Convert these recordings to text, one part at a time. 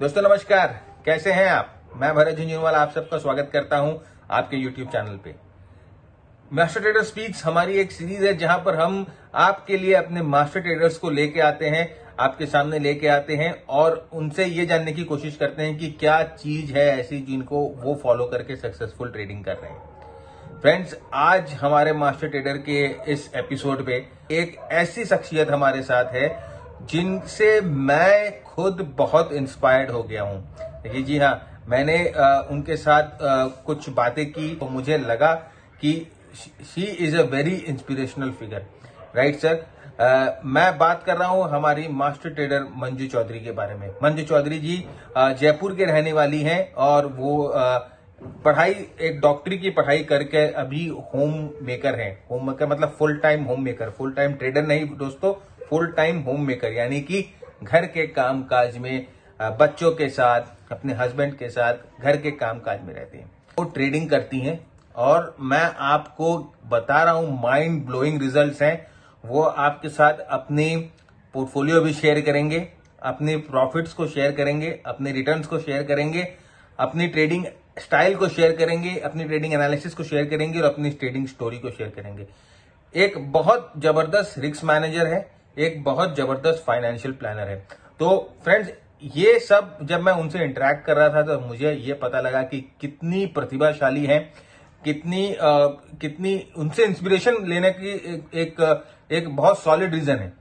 दोस्तों नमस्कार, कैसे हैं आप। मैं भरत झुंझुनवाला आप सबका स्वागत करता हूं आपके YouTube चैनल पे। मास्टर ट्रेडर स्पीक्स हमारी एक सीरीज है जहां पर हम आपके लिए अपने मास्टर ट्रेडर्स को लेके आते हैं, आपके सामने लेके आते हैं और उनसे ये जानने की कोशिश करते हैं कि क्या चीज है ऐसी जिनको वो फॉलो करके सक्सेसफुल ट्रेडिंग कर रहे हैं। फ्रेंड्स, आज हमारे मास्टर ट्रेडर के इस एपिसोड पे एक ऐसी शख्सियत हमारे साथ है जिनसे मैं खुद बहुत इंस्पायर्ड हो गया हूं। देखिए, जी हाँ, मैंने उनके साथ कुछ बातें की तो मुझे लगा कि she is a very inspirational figure, right sir. मैं बात कर रहा हूं हमारी मास्टर ट्रेडर मंजू चौधरी के बारे में। मंजू चौधरी जी जयपुर के रहने वाली हैं और वो पढ़ाई, एक डॉक्टरी की पढ़ाई करके अभी होम मेकर हैं। होम मेकर मतलब full time home maker, full time trader नहीं दोस्तों, फुल टाइम होम मेकर, यानी कि घर के काम काज में बच्चों के साथ, अपने हस्बैंड के साथ घर के काम काज में रहती हैं। वो ट्रेडिंग करती हैं और मैं आपको बता रहा हूं माइंड ब्लोइंग रिजल्ट्स हैं। वो आपके साथ अपनी पोर्टफोलियो भी शेयर करेंगे, अपने प्रॉफिट्स को शेयर करेंगे, अपने रिटर्न्स को शेयर करेंगे, अपनी ट्रेडिंग स्टाइल को शेयर करेंगे, अपनी ट्रेडिंग एनालिसिस को शेयर करेंगे और अपनी ट्रेडिंग स्टोरी को शेयर करेंगे। एक बहुत जबरदस्त रिस्क मैनेजर है, एक बहुत जबरदस्त फाइनेंशियल प्लानर है। तो फ्रेंड्स, ये सब जब मैं उनसे इंटरेक्ट कर रहा था तो मुझे ये पता लगा कि कितनी प्रतिभाशाली है, कितनी उनसे इंस्पिरेशन लेने की एक बहुत सॉलिड रीजन है,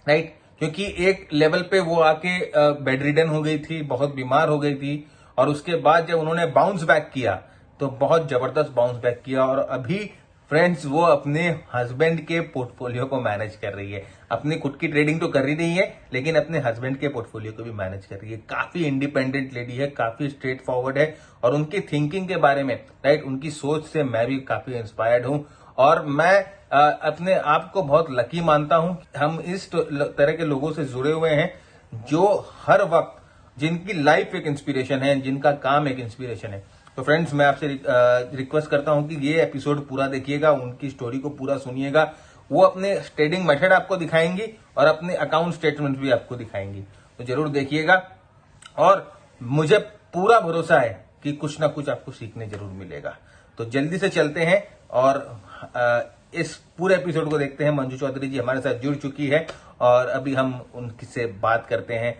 राइट। क्योंकि एक लेवल पे वो आके बेड रिडन हो गई थी, बहुत बीमार हो गई थी और उसके बाद जब उन्होंने बाउंस बैक किया तो बहुत जबरदस्त बाउंस बैक किया और अभी फ्रेंड्स वो अपने हस्बैंड के पोर्टफोलियो को मैनेज कर रही है। अपनी खुद की ट्रेडिंग तो कर ही नहीं है लेकिन अपने हस्बैंड के पोर्टफोलियो को भी मैनेज कर रही है। काफी इंडिपेंडेंट लेडी है, काफी स्ट्रेट फॉरवर्ड है और उनकी थिंकिंग के बारे में, राइट, उनकी सोच से मैं भी काफी इंस्पायर्ड हूं और मैं अपने आप को बहुत लकी मानता हूं। हम इस तरह के लोगों से जुड़े हुए हैं जो हर वक्त, जिनकी लाइफ एक इंस्पिरेशन है, जिनका काम एक इंस्पिरेशन है। तो फ्रेंड्स, मैं आपसे रिक्वेस्ट करता हूं कि ये एपिसोड पूरा देखिएगा, उनकी स्टोरी को पूरा सुनिएगा। वो अपने ट्रेडिंग मेथड आपको दिखाएंगी और अपने अकाउंट स्टेटमेंट भी आपको दिखाएंगी, तो जरूर देखिएगा और मुझे पूरा भरोसा है कि कुछ ना कुछ आपको सीखने जरूर मिलेगा। तो जल्दी से चलते हैं और इस पूरे एपिसोड को देखते हैं। मंजू चौधरी जी हमारे साथ जुड़ चुकी है और अभी हम उनसे बात करते हैं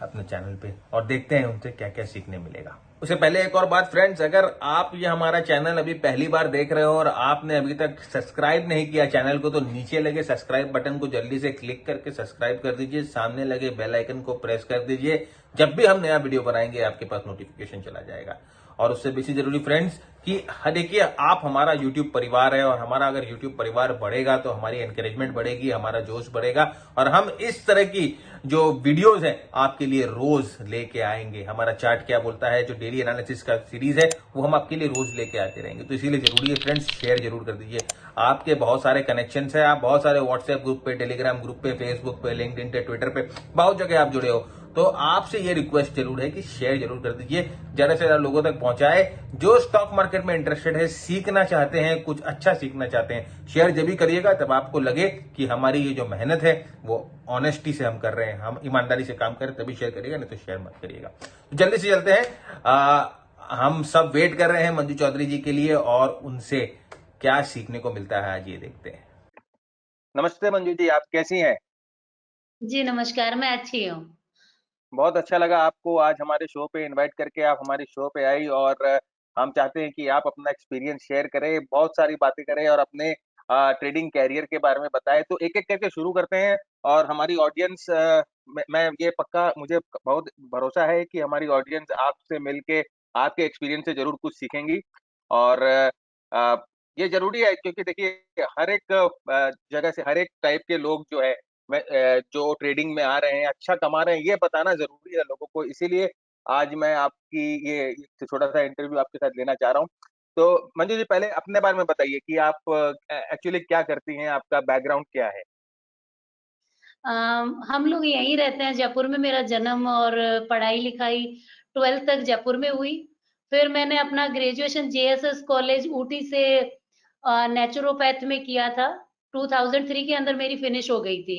अपने चैनल पे और देखते हैं उनसे क्या क्या सीखने मिलेगा। उससे पहले एक और बात फ्रेंड्स, अगर आप ये हमारा चैनल अभी पहली बार देख रहे हो और आपने अभी तक सब्सक्राइब नहीं किया चैनल को, तो नीचे लगे सब्सक्राइब बटन को जल्दी से क्लिक करके सब्सक्राइब कर दीजिए, सामने लगे बेल आइकन को प्रेस कर दीजिए। जब भी हम नया वीडियो बनाएंगे आपके पास नोटिफिकेशन चला जाएगा। और उससे बेसी जरूरी फ्रेंड्स कि देखिए, आप हमारा YouTube परिवार है और हमारा अगर YouTube परिवार बढ़ेगा तो हमारी एनकरेजमेंट बढ़ेगी, हमारा जोश बढ़ेगा और हम इस तरह की जो वीडियोस हैं आपके लिए रोज लेके आएंगे। हमारा चार्ट क्या बोलता है, जो डेली एनालिसिस का सीरीज है, वो हम आपके लिए रोज लेके आते रहेंगे। तो इसीलिए जरूरी है फ्रेंड्स, शेयर जरूर कर दीजिए। आपके बहुत सारे कनेक्शंस हैं, आप बहुत सारे व्हाट्सएप ग्रुप पे, टेलीग्राम ग्रुप पे, फेसबुक पे, लिंक्डइन पे, ट्विटर पे, बहुत जगह आप जुड़े हो। तो आपसे ये रिक्वेस्ट जरूर है कि शेयर जरूर कर दीजिए, ज्यादा से ज्यादा लोगों तक पहुंचाए जो स्टॉक मार्केट में इंटरेस्टेड है, सीखना चाहते हैं, कुछ अच्छा सीखना चाहते हैं। शेयर जब भी करिएगा तब आपको लगे कि हमारी ये जो मेहनत है वो ऑनेस्टी से हम कर रहे हैं, हम ईमानदारी से काम करें, तभी शेयर करिएगा, नहीं तो शेयर मत करिएगा। तो जल्दी से चलते हैं। हम सब वेट कर रहे हैं मंजू चौधरी जी के लिए और उनसे क्या सीखने को मिलता है आज ये देखते हैं। नमस्ते मंजू जी, आप कैसी हैं? जी, नमस्कार, मैं अच्छी हूँ। बहुत अच्छा लगा आपको आज हमारे शो पे इनवाइट करके, आप हमारे शो पे आई और हम चाहते हैं कि आप अपना एक्सपीरियंस शेयर करें, बहुत सारी बातें करें और अपने ट्रेडिंग कैरियर के बारे में बताएँ। तो एक-एक करके शुरू करते हैं और हमारी ऑडियंस, मैं ये पक्का, मुझे बहुत भरोसा है कि हमारी ऑडियंस आपसे मिलके, आपके एक्सपीरियंस से ज़रूर कुछ सीखेंगी और ये ज़रूरी है क्योंकि देखिए हर एक जगह से हर एक टाइप के लोग जो है जो ट्रेडिंग में आ रहे हैं, अच्छा कमा रहे हैं, ये बताना ज़रूरी है लोगों को। इसीलिए आज मैं आपकी ये छोटा-सा इंटरव्यू आपके साथ लेना चाह रहा हूँ। तो मंजू जी, पहले अपने बारे में बताइए कि आप एक्चुअली क्या करती हैं? आपका बैकग्राउंड क्या है? हम लोग यहीं रहते हैं, जयपुर में मेरा जन्म और पढ़ाई-लिखाई 12th तक जयपुर में हुई। फिर मैंने अपना ग्रेजुएशन जेएसएस कॉलेज ऊटी से नेचुरोपैथ में किया था। 2003 के अंदर मेरी फिनिश हो गई थी।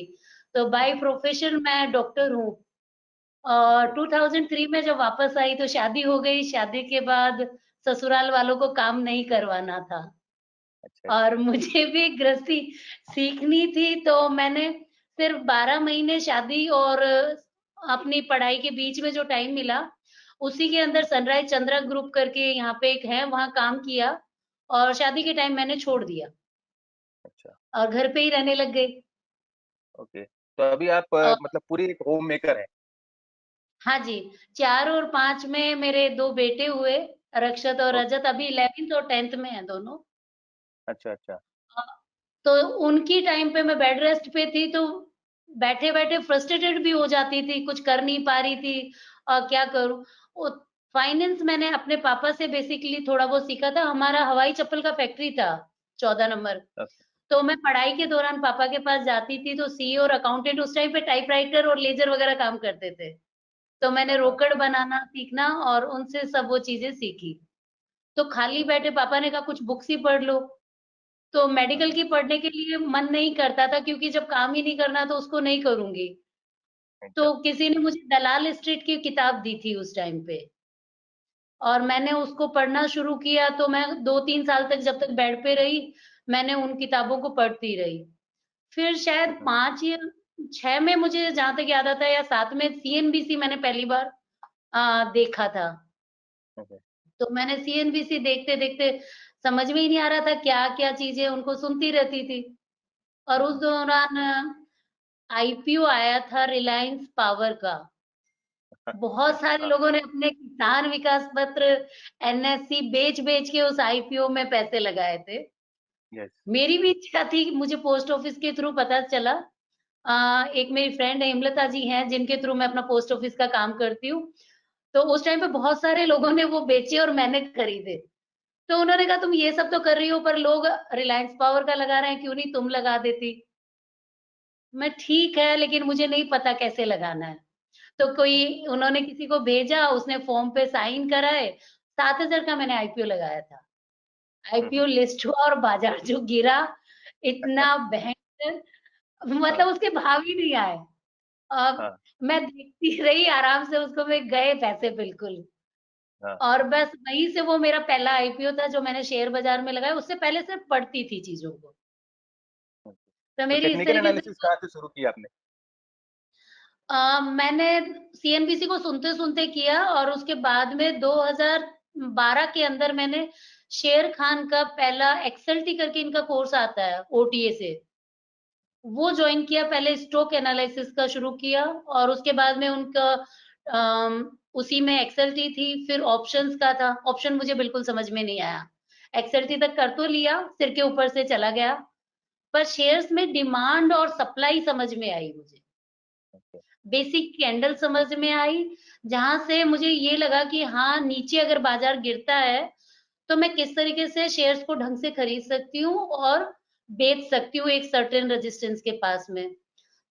तो बाय प्रोफेशन मैं डॉक्टर हूँ ओके। 2003 में जब वापस आई तो शादी हो गई, शादी के बाद ससुराल वालों को काम नहीं करवाना था अच्छा, और अच्छा। मुझे भी गृहस्थी सीखनी थी, तो मैंने सिर्फ 12 महीने शादी और अपनी पढ़ाई के बीच में जो टाइम मिला, उसी के अंदर सनराइज़ चंद्रा ग्रुप करके यहाँ पे एक है, वहाँ काम किया और शादी के टाइम मैंने छोड़ दिया अच्छा, और घर पे ही रहने लग गई। ओके। तो अभी आप और मतलब पूरी एक होम मेकर हैं। हाँ जी, 4 और 5 में मेरे 2 बेटे हुए, रक्षत और ओके। रजत, अभी 11th और 10th में हैं दोनों। अच्छा, अच्छा। अ, तो उनकी टाइम पे मैं बेड रेस्ट पे थी, तो बैठे-बैठे फ्रस्ट्रेटेड भी हो जाती थी, कुछ कर नहीं पा रही थी क्या करूँ? ओ फाइनेंस मैंने अपने पापा से बेसिकली थोड़ा बहुत सीखा था, हमारा हवाई चप्पल का फैक्ट्री था, 14 नंबर। ओके। तो मैं पढ़ाई के दौरान पापा के पास जाती थी, तो सीए और अकाउंटेंट उस टाइम पे टाइपराइटर और लेजर वगैरह काम करते थे। तो मैंने हाँ, हाँ। रोकड़ बनाना सीखना और उनसे सब वो चीज़ें सीखी। तो खाली ओके। बैठे पापा ने कहा कुछ बुक्स ही पढ़ लो, तो हाँ, मेडिकल हाँ। की पढ़ने के लिए मन नहीं करता था क्योंकि जब काम ही नहीं करना तो उसको नहीं करूँगी। तो एकदम। किसी ने मुझे दलाल स्ट्रीट की किताब दी थी उस टाइम पे और मैंने उसको पढ़ना शुरू किया तो मैं 2-3 साल तक जब तक बेड पे रही, मैंने उन किताबों को पढ़ती रही। फिर शायद हुँ, हुँ। 5 या 6 में मुझे जहाँ तक याद आता है या 7 में सीएनबीसी मैंने पहली बार देखा था। ओके। तो मैंने सीएनबीसी देखते-देखते समझ में ही नहीं आ रहा था क्या-क्या चीज़ें उनको सुनती रहती थी और हुँ, उस हुँ। दौरान आईपीओ आया था रिलायंस पावर का। बहुत अच्छा, सारे हाँ। लोगों ने अपने किसान विकास पत्र, एनएससी बेच-बेच के उस आईपीओ में पैसे लगाए थे। यस। मेरी भी इच्छा थी कि मुझे पोस्ट ऑफिस के थ्रू पता चला एक मेरी फ्रेंड हेमलता जी हैं जिनके थ्रू मैं अपना पोस्ट ऑफिस का काम करती हूँ। तो उस टाइम पे बहुत सारे लोगों ने वो बेचे और मैंने खरीदे। तो उन्होंने कहा तुम ये सब तो कर रही हो पर लोग रिलायंस पावर का लगा रहे हैं, क्यों नहीं तुम लगा देती? मैं ठीक है लेकिन मुझे नहीं पता कैसे लगाना है। तो हुँ, कोई उन्होंने किसी को भेजा, उसने फॉर्म पे साइन कराए, 7,000 का मैंने आईपीओ लगाया था। हुँ, आईपीओ हुँ। लिस्ट हुआ और बाजार जो गिरा, इतना भयंकर हाँ, मतलब उसके भाव ही नहीं आए। अब हाँ, मैं देखती रही आराम से उसको मैं गए पैसे बिल्कुल हाँ। और बस वहीं से वो मेरा पहला आईपीओ था जो मैंने शेयर बाज़ार में लगाया, उससे पहले सिर्फ़ पढ़ती थी चीज़ों को। हुँ। तो तो मेरी इस टेक्निकल तरीके से एनालिसिस कहाँ से शुरू किया आपने? मैंने सीएनबीसी को सुनते-सुनते किया और उसके बाद में 2012 के अंदर मैंने शेर खान का पहला एक्सएलटी करके इनका कोर्स आता है ओटीए से, वो जॉइन किया। पहले स्टॉक एनालिसिस का शुरू किया और उसके बाद में उनका उसी में एक्सएलटी थी, फिर ऑप्शंस का था। ऑप्शन मुझे बिल्कुल समझ में नहीं आया। एक्सएलटी तक कर तो लिया, सिर के ऊपर से चला गया, पर शेयर्स में डिमांड और सप्लाई समझ में आई मुझे। ओके। बेसिक कैंडल समझ में आई, जहाँ से मुझे ये लगा कि हाँ, नीचे अगर बाज़ार गिरता है, तो मैं किस तरीके से शेयर्स को ढंग से खरीद सकती हूँ और बेच सकती हूँ एक सर्टेन रेजिस्टेंस के पास में।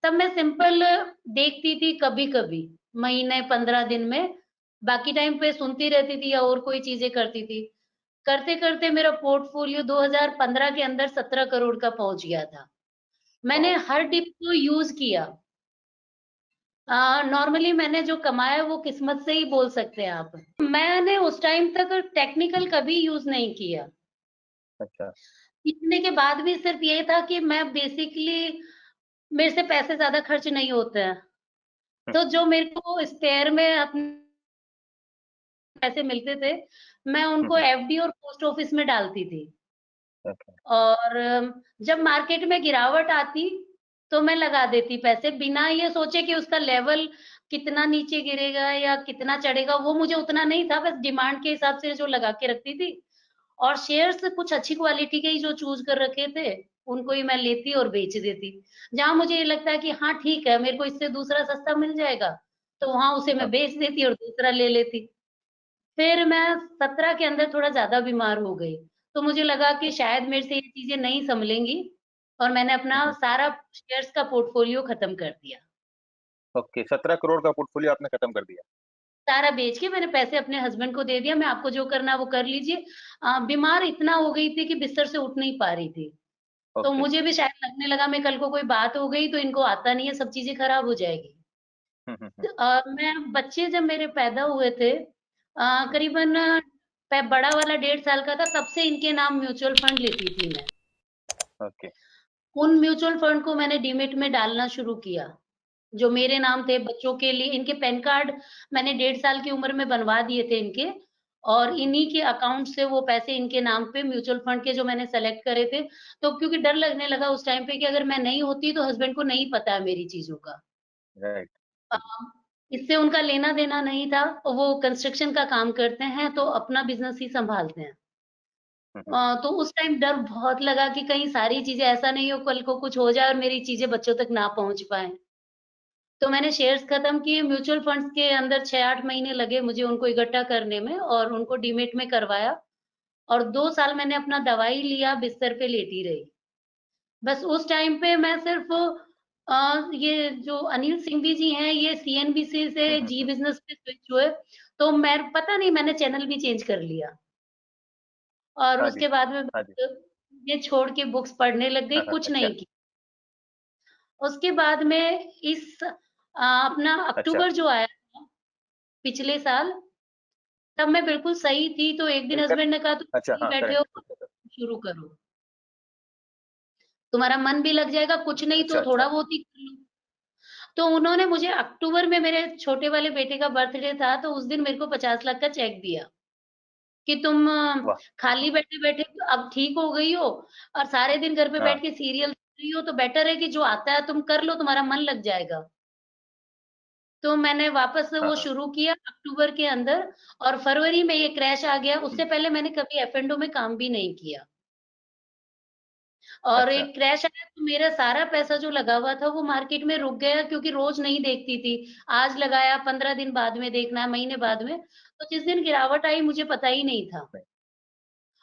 तब मैं सिंपल देखती थी कभी-कभी, महीने 15 दिन में, बाकी टाइम पे सुनती रहती थी या और कोई चीज़ें करती थी। करते-करते मेरा पोर्टफोलियो 2015 के अंदर 17 करोड़ का पहुँच गया था। मैंने वॉव! हर डिप को यूज़ किया। नॉर्मली मैंने जो कमाया वो किस्मत से ही बोल सकते हैं आप। मैंने उस टाइम तक टेक्निकल कभी यूज़ नहीं किया। अच्छा। सीखने के बाद भी सिर्फ ये था कि मैं बेसिकली मेरे से पैसे ज़्यादा खर्च नहीं होते हैं। हुँ, तो जो मेरे को स्पेयर में अपने पैसे मिलते थे, मैं हुँ, उनको हुँ। एफडी और पोस्ट ऑफिस में डालती थी। ओके। और जब मार्केट में गिरावट आती, तो मैं लगा देती पैसे बिना ये सोचे कि उसका लेवल कितना नीचे गिरेगा या कितना चढ़ेगा, वो मुझे उतना नहीं था, बस डिमांड के हिसाब से जो लगा के रखती थी। और शेयर्स कुछ अच्छी क्वालिटी के ही जो चूज़ कर रखे थे, उनको ही मैं लेती और बेच देती। जहाँ मुझे ये लगता है कि हाँ, ठीक है, मेरे को इससे दूसरा सस्ता मिल जाएगा, तो वहाँ उसे मैं हाँ, बेच देती और दूसरा ले लेती। फिर मैं 17 के अंदर थोड़ा ज़्यादा बीमार हो गई, तो मुझे लगा कि शायद मेरे से ये चीज़ें नहीं सँभलेंगी और मैंने हुँ, अपना हुँ। सारा शेयर्स का पोर्टफ़ोलियो खत्म कर दिया। ओके, 17 करोड़ का पोर्टफोलियो आपने खत्म कर दिया। सारा बेच के मैंने पैसे अपने हस्बैंड को दे दिया, मैं आपको जो करना है वो कर लीजिए। बीमार इतना हो गई थी कि बिस्तर से उठ नहीं पा रही थी। तो ओके। मुझे भी शायद लगने लगा मैं कल को कोई बात हो गई तो इनको आता नहीं है, सब चीज़ें खराब हो जाएगी। हुँ। मैं बच्चे जब मेरे पैदा हुए थे करीबन बड़ा वाला 1.5 साल का था, तब से इनके नाम म्यूचुअल फंड लेती थी मैं। ओके। उन म्यूचुअल फंड को मैंने डीमेट में डालना शुरू किया, जो मेरे नाम थे बच्चों के लिए। इनके पैन कार्ड मैंने 1.5 साल की उम्र में बनवा दिए थे इनके, और इन्हीं के अकाउंट से वो पैसे इनके नाम पे म्यूचुअल फंड के जो मैंने सेलेक्ट करे थे। तो क्योंकि डर लगने लगा उस टाइम पे कि अगर मैं नहीं होती तो हस्बैंड को नहीं पता है मेरी चीज़ों का। राइट। अ, इससे उनका लेना-देना नहीं था, वो कंस्ट्रक्शन का काम करते हैं, तो अपना बिज़नेस ही सँभालते हैं। हुँ, हुँ। तो उस टाइम डर बहुत लगा कि कहीं सारी चीज़ें ऐसा नहीं हो कल को कुछ हो जाए और मेरी चीज़ें बच्चों तक ना पहुँच पाएँ। तो मैंने शेयर्स खत्म किए, म्यूचुअल फंड्स के अंदर 6-8 महीने लगे मुझे उनको इकट्ठा करने में और उनको डीमेट में करवाया, और 2 साल मैंने अपना दवाई लिया, बिस्तर पे लेटी रही। बस उस टाइम पे मैं सिर्फ़ ये जो अनिल सिंघवी जी हैं, ये सीएनबीसी से हुँ, हुँ, जी हुँ। बिज़नेस पे स्विच हुए, तो मैं पता नहीं मैंने चैनल भी चेंज कर लिया, और हाँ जी, उसके बाद में हाँ जी। बस ये छोड़ के बुक्स पढ़ने लग गई, हाँ, हाँ, कुछ अच्छा, नहीं की। उसके बाद में अपना अच्छा। अक्टूबर जो आया था, पिछले साल, तब मैं बिल्कुल सही थी, तो एक दिन इनकम हस्बैंड ने कहा तुम अच्छा, फ्री हाँ, बैठे हो, करेक्ट। शुरू करो। तुम्हारा मन भी लग जाएगा, कुछ नहीं अच्छा, तो थोड़ा अच्छा। बहुत ही कर लो। तो उन्होंने मुझे अक्टूबर में, मेरे छोटे वाले बेटे का बर्थडे था, तो उस दिन मेरे को 50 लाख का चेक दिया कि तुम वाह! खाली बैठे-बैठे अब ठीक हो गई हो और सारे दिन घर पे हाँ, बैठ के सीरियल देख रही हो, तो बेटर है कि जो आता है तुम कर लो, तुम्हारा मन लग जाएगा। तो मैंने वापस से हाँ, वो हाँ। शुरू किया अक्टूबर के अंदर, और फरवरी में ये क्रैश आ गया। हुँ, उससे पहले मैंने कभी एफ&ओ में काम भी नहीं किया। और अच्छा। एक क्रैश आया तो मेरा सारा पैसा जो लगा हुआ था वो मार्केट में रुक गया, क्योंकि रोज़ नहीं देखती थी। आज लगाया 15 दिन बाद में देखना है, महीने हुँ, बाद में। तो जिस दिन गिरावट आई मुझे पता ही नहीं था, नहीं,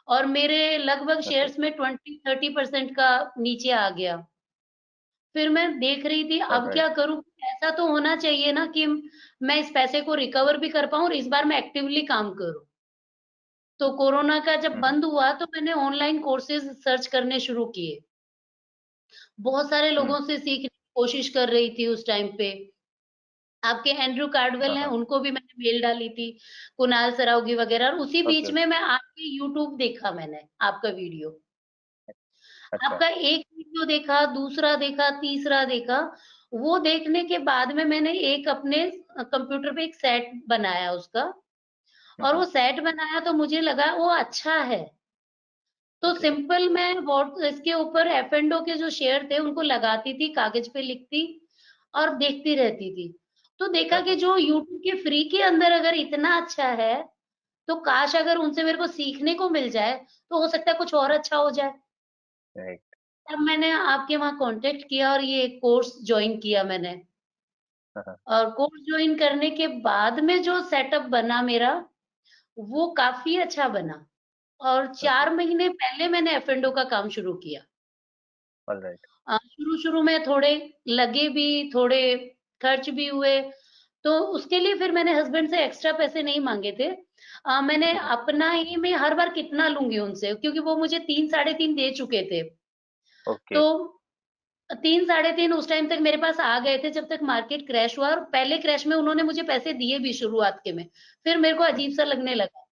और मेरे लगभग ओके। शेयर्स में 20-30% का नीचे आ गया। फिर मैं देख रही थी अब ऑलराइट। क्या करूँ? ऐसा तो होना चाहिए ना कि मैं इस पैसे को रिकवर भी कर पाऊँ और इस बार मैं एक्टिवली काम करूँ। तो कोरोना का जब हुँ, हुँ, बंद हुआ तो मैंने ऑनलाइन कोर्सेज़ सर्च करने शुरू किए। बहुत सारे हुँ। लोगों से सीखने की कोशिश कर रही थी उस टाइम पे। आपके एंड्रयू कार्डवेल हाँ, हैं, हाँ। उनको भी मैंने मेल डाली थी, कुणाल सरावगी वगैरह, और उसी ओके, बीच में ओके। मैं आपके यूट्यूब देखा मैंने, आपका वीडियो। अच्छा। आपका एक वीडियो देखा, दूसरा देखा, तीसरा देखा। वो देखने के बाद में मैंने एक अपने कंप्यूटर पे एक सेट बनाया उसका, हुँ, और हुँ। वो सेट बनाया तो मुझे लगा वो अच्छा है। तो ओके। सिंपल मैं वॉट इसके ऊपर एफ&ओ के जो शेयर थे उनको लगाती थी, कागज़ पे लिखती और देखती रहती थी। तो देखा हाँ, कि हाँ। जो यूट्यूब के फ्री के अंदर अगर इतना अच्छा है, तो काश अगर उनसे मेरे को सीखने को मिल जाए, तो हो सकता है कुछ और अच्छा हो जाए। राइट। तब मैंने आपके वहाँ कॉन्टैक्ट किया और ये कोर्स जॉइन किया मैंने। हाँ, हाँ। और कोर्स जॉइन करने के बाद में जो सेटअप बना मेरा, वो काफ़ी अच्छा बना, और ओके। 4 महीने पहले मैंने एफ&ओ का काम शुरू किया। ऑलराइट। शुरू-शुरू में थोड़े लगे भी, थोड़े खर्च भी हुए, तो उसके लिए फिर मैंने हस्बैंड से एक्स्ट्रा पैसे नहीं माँगे थे। मैंने हुँ, हुँ। अपना ही, मैं हर बार कितना लूँगी उनसे, क्योंकि वो मुझे 3 साढ़े 3 दे चुके थे। ओके। तो 3 साढ़े 3 उस टाइम तक मेरे पास आ गए थे जब तक मार्केट क्रैश हुआ, और पहले क्रैश में उन्होंने मुझे पैसे दिए भी शुरुआत के में। फिर मेरे को हुँ, हुँ। अजीब-सा लगने लगा।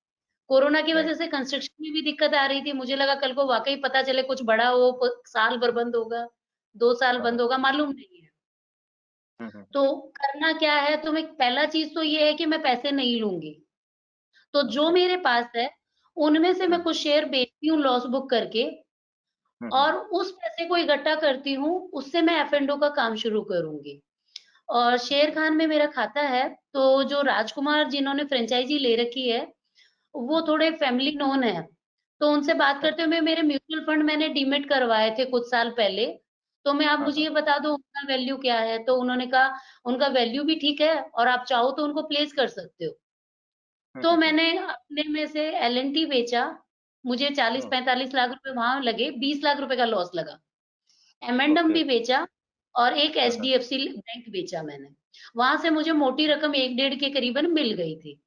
कोरोना की राइट। वजह से कंस्ट्रक्शन में भी दिक्कत आ रही थी। मुझे लगा कल को वाक़ई पता चले कुछ बड़ा हो, साल भर बंद होगा, 2 साल हाँ, हाँ। बंद होगा, मालूम नहीं है। हुँ, हुँ, हुँ। तो करना क्या है, तो मैं पहला चीज़ तो ये है कि मैं पैसे नहीं लूँगी। तो जो ओके। मेरे पास है, उनमें से हुँ, मैं हुँ। कुछ शेयर बेचती हूँ लॉस बुक करके, हुँ, हुँ। और उस पैसे को इकट्ठा करती हूँ, उससे मैं एफ&ओ का काम शुरू करूँगी। और शेर ओके। खान में मेरा खाता है, तो जो राजकुमार जिन्होंने फ्रैंचाइज़ी ले रखी है, हुँ, वो हुँ। थोड़े फैमिली नोन हैं। तो उनसे बात हाँ, करते हुए मेरे म्यूचुअल फंड मैंने डीमैट करवाए थे कुछ साल पहले। तो मैं आप हाँ, मुझे हाँ। ये बता दो उनका वैल्यू क्या है? तो उन्होंने कहा उनका वैल्यू भी ठीक है और आप चाहो तो उनको प्लेस कर सकते हो। हुँ, तो हुँ, हुँ। मैंने अपने में से एल&टी बेचा। मुझे हुँ। 40-45 लाख रुपए वहाँ लगे, 20 लाख रुपए का लॉस लगा। एम&एम ओके। भी बेचा, और एक हाँ, हाँ। एचडीएफसी बैंक बेचा मैंने। वहाँ से मुझे मोटी रकम 1 डेढ़ के करीबन मिल गई थी,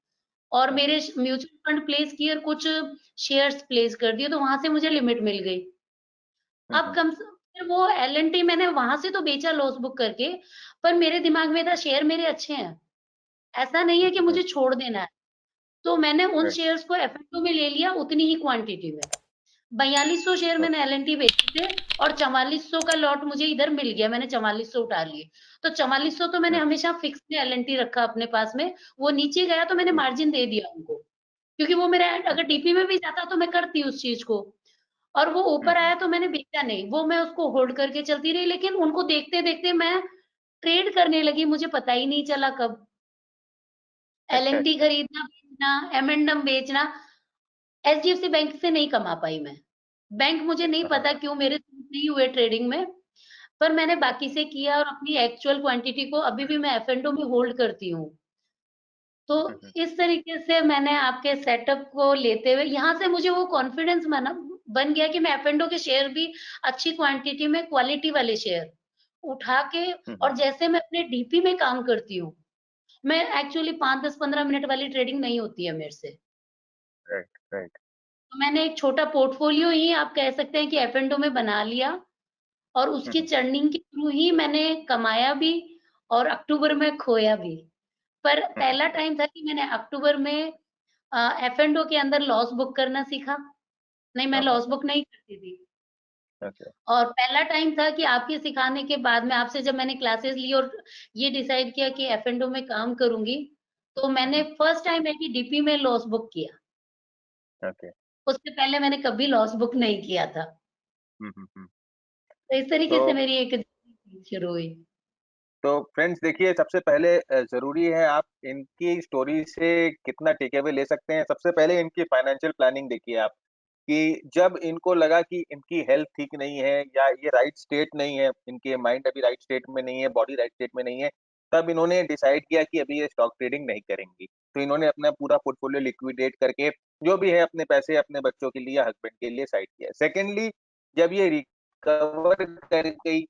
और ओके। मेरे म्यूचुअल फंड प्लेस किए और कुछ शेयर्स प्लेस कर दिए, तो वहाँ से मुझे लिमिट मिल गई। हुँ, अब हुँ। फिर वो L&T मैंने वहाँ से तो बेचा लॉस बुक करके, पर मेरे दिमाग में था शेयर मेरे अच्छे हैं। ऐसा नहीं है कि हम्म, मुझे छोड़ देना है। तो मैंने उन राइट, शेयर्स को F&O में ले लिया उतनी ही क्वांटिटी में। 4200 शेयर मैंने ओके, L&T बेचे थे और 4400 का लॉट मुझे इधर मिल गया, मैंने 4400 उठा लिए। तो 4400 तो मैंने हम्म, हमेशा फिक्स में L&T रखा अपने पास में, वो नीचे गया तो मैंने हम्म, मार्जिन दे दिया उनको, क्योंकि वो मेरा अगर अच्छा, डीपी में भी जाता तो मैं करती उस चीज को। और वो ऊपर हम्म, आया तो मैंने बेचा नहीं, वो मैं उसको होल्ड करके चलती रही, लेकिन उनको देखते देखते मैं ट्रेड करने लगी, मुझे पता ही नहीं चला कब। अच्छा, L&T अच्छा, खरीदना बेचना, M&M बेचना, HDFC बैंक से नहीं कमा पाई मैं। बैंक मुझे नहीं हाँ, हाँ, पता हाँ, क्यों मेरे सूट नहीं हुए ट्रेडिंग में, पर मैंने बाकी से किया और अपनी एक्चुअल क्वांटिटी को अभी भी मैं F&O में होल्ड करती हूँ। तो हम्म, इस तरीके से मैंने आपके सेटअप को लेते हुए यहाँ से मुझे वो कॉन्फिडेंस बन गया कि मैं F&O के शेयर भी अच्छी क्वांटिटी में क्वालिटी वाले शेयर उठा के, और हम्म, जैसे मैं अपने डीपी में काम करती हूँ, मैं एक्चुअली 5-10-15 मिनट वाली ट्रेडिंग नहीं होती है मेरे से। राइट, राइट, तो मैंने एक छोटा पोर्टफोलियो ही आप कह सकते हैं कि F&O में बना लिया, और उसकी हम्म, चर्निंग के थ्रू ही मैंने कमाया भी और अक्टूबर में खोया भी। पर हम्म, पहला टाइम था कि मैंने अक्टूबर में F&O के अंदर लॉस बुक करना सीखा। नहीं, मैं हाँ, हाँ, लॉस हाँ, बुक नहीं करती थी। ओके, और पहला टाइम था कि आपके सिखाने के बाद में आपसे जब मैंने क्लासेस ली और ये डिसाइड किया कि F&O में काम करूँगी, तो मैंने हम्म, फर्स्ट टाइम है कि डीपी में लॉस बुक किया। ओके, उससे पहले मैंने कभी लॉस बुक नहीं किया था। हम्म। तो इस तरीके से तो मेरी एक जर्नी शुरू हुई। तो फ्रेंड्स देखिए, सबसे पहले ज़रूरी है आप इनकी स्टोरी से कितना टेक अवे ले सकते हैं। सबसे पहले इनकी फाइनेंशियल प्लानिंग देखिए आप, कि जब इनको लगा कि इनकी हेल्थ ठीक नहीं है या ये राइट स्टेट नहीं है, इनके माइंड अभी राइट स्टेट में नहीं है, बॉडी राइट स्टेट में नहीं है, तब इन्होंने डिसाइड किया कि अभी ये स्टॉक ट्रेडिंग नहीं करेंगी। तो इन्होंने अपना पूरा पोर्टफोलियो लिक्विडेट करके जो भी है अपने पैसे अपने बच्चों के लिए, हस्बैंड के लिए साइड किया। सेकेंडली, जब ये रिकवर कर गई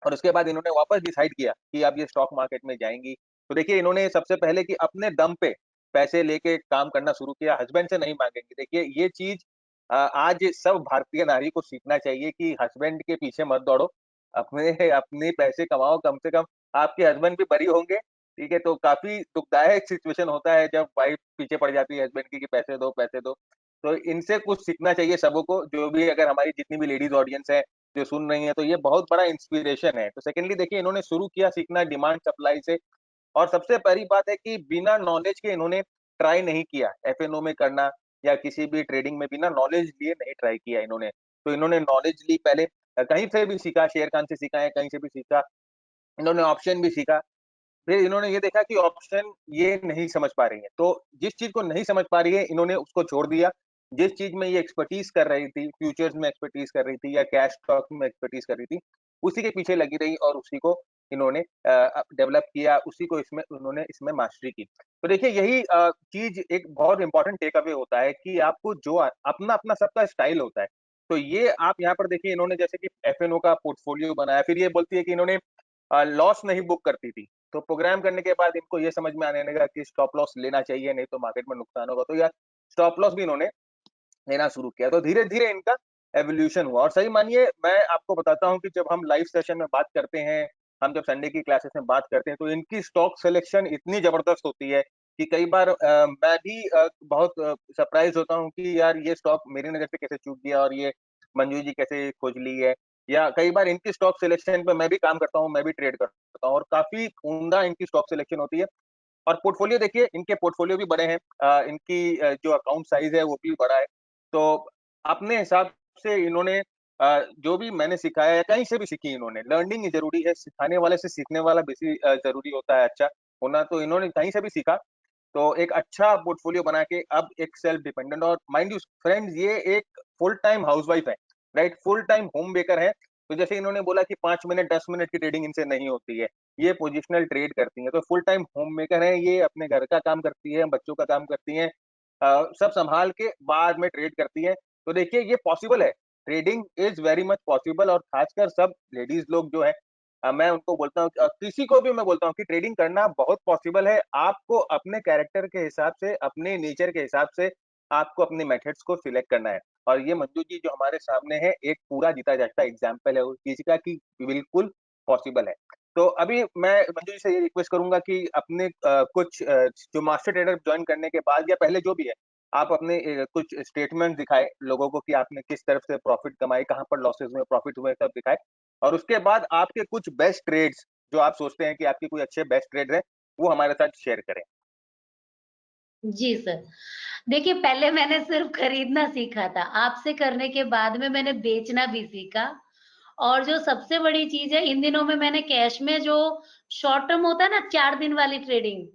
और उसके बाद इन्होंने वापस डिसाइड किया कि अब ये स्टॉक मार्केट में जाएंगी, तो देखिए इन्होंने सबसे पहले कि अपने दम पे पैसे लेके काम करना शुरू किया, हस्बैंड से नहीं मांगेंगे। देखिए ये चीज आज सब भारतीय नारी को सीखना चाहिए कि हस्बैंड के पीछे मत दौड़ो, अपने अपने पैसे कमाओ। कम से कम आपके हस्बैंड भी बरी होंगे, ठीक है। तो काफी दुखदायक सिचुएशन होता है जब वाइफ पीछे पड़ जाती है हस्बैंड की कि पैसे दो पैसे दो। तो इनसे कुछ सीखना चाहिए सबों को, जो भी अगर हमारी जितनी भी लेडीज ऑडियंस है जो सुन रही हैं, तो ये बहुत बड़ा इंस्पिरेशन है। तो सेकेंडली देखिए इन्होंने शुरू किया सीखना डिमांड सप्लाई से, और सबसे पहली बात है कि बिना नॉलेज के इन्होंने ट्राई नहीं किया एफएनओ में करना, या किसी भी ट्रेडिंग में बिना नॉलेज लिए नहीं ट्राई किया इन्होंने। तो इन्होंने नॉलेज ली पहले, कहीं से भी सीखा, शेर खान से सीखा है, कहीं से भी सीखा, इन्होंने ऑप्शन भी सीखा। फिर इन्होंने ये देखा कि ऑप्शन ये नहीं समझ पा रही है, तो जिस चीज को नहीं समझ पा रही है इन्होंने उसको छोड़ दिया। जिस चीज में ये एक्सपर्टीज कर रही थी, फ्यूचर्स में एक्सपर्टीज कर रही थी या कैश स्टॉक में एक्सपर्टीज कर रही थी, उसी के पीछे लगी रही और उसी को इन्होंने डेवलप किया, उसी को इसमें उन्होंने इसमें मास्टरी की। तो देखिए यही चीज एक बहुत इंपॉर्टेंट टेक अवे होता है कि आपको जो अपना अपना सबका स्टाइल होता है। तो ये आप यहाँ पर देखिए, इन्होंने जैसे कि एफएनओ का पोर्टफोलियो बनाया, फिर ये बोलती है कि इन्होंने लॉस नहीं बुक करती थी। तो प्रोग्राम करने के बाद इनको ये समझ में आने लगा कि स्टॉप लॉस लेना चाहिए, नहीं तो मार्केट में नुकसान होगा। तो यार स्टॉप लॉस भी इन्होंने लेना शुरू किया। तो धीरे-धीरे इनका एवोल्यूशन हुआ, और सही मानिए मैं आपको बताता हूँ कि जब हम लाइव सेशन में बात करते हैं, हम जब संडे की क्लासेस में बात करते हैं, तो इनकी स्टॉक सिलेक्शन इतनी ज़बरदस्त होती है कि कई बार मैं भी बहुत सरप्राइज़ होता हूँ कि यार ये स्टॉक मेरी नज़र से कैसे चूक गया और ये मंजू जी कैसे खोज ली है। या कई बार इनकी स्टॉक सिलेक्शन पे मैं भी काम करता हूँ, मैं भी ट्रेड करता हूँ, और काफ़ी उम्दा इनकी स्टॉक सिलेक्शन होती है। और पोर्टफोलियो देखिए, इनके पोर्टफोलियो भी बड़े हैं, इनकी जो अकाउंट साइज़ है वो भी बड़ा है। तो अपने हिसाब से इन्होंने जो भी मैंने सिखाया है, कहीं से भी सीखी इन्होंने, लर्निंग ज़रूरी है, सिखाने वाले से सीखने वाला बेसी ज़रूरी होता है अच्छा होना, तो इन्होंने कहीं से भी सीखा। तो एक अच्छा पोर्टफोलियो बना के अब एक सेल्फ डिपेंडेंट, और माइंड यू फ्रेंड्स ये एक फुल टाइम हाउसवाइफ है, right? Full time home maker है। तो जैसे इन्होंने बोला कि 5 मिनट 10 मिनट की ट्रेडिंग इनसे नहीं होती है, ये पोजिशनल ट्रेड करती हैं। तो फुल टाइम होम मेकर है, ये अपने घर का काम करती है, बच्चों का काम करती हैं, सब सँभाल के बाद में ट्रेड करती हैं। तो देखिए ये पॉसिबल है, trading is very much possible, और खासकर सब लेडीज़ लोग जो है, मैं उनको बोलता हूँ, किसी को भी मैं बोलता हूँ कि ट्रेडिंग करना बहुत पॉसिबल है। आपको अपने कैरेक्टर के हिसाब से, अपने नेचर के हिसाब से आपको अपने मेथड्स को सिलेक्ट करना है। और ये मंजू जी जो हमारे सामने है एक पूरा जीता जागता एग्जाम्पल है उस चीज का कि बिल्कुल पॉसिबल है। तो अभी मैं मंजू जी से ये रिक्वेस्ट करूंगा कि अपने जो मास्टर ट्रेडर ज्वाइन करने के बाद या पहले जो भी है, आप अपने कुछ स्टेटमेंट दिखाए लोगों को कि आपने किस तरफ से प्रॉफिट कमाई, कहाँ पर लॉसेस हुए, प्रॉफिट हुए, सब दिखाए। और उसके बाद आपके कुछ बेस्ट ट्रेड्स जो आप सोचते हैं कि आपके कोई अच्छे बेस्ट ट्रेड है, वो हमारे साथ शेयर करें। जी सर। देखिए, पहले मैंने सिर्फ खरीदना सीखा था, आपसे करने के बाद में मैंने बेचना भी सीखा। और जो सबसे बड़ी चीज़ है, इन दिनों में मैंने कैश में जो शॉर्ट टर्म होता है ना 4 दिन वाली trading,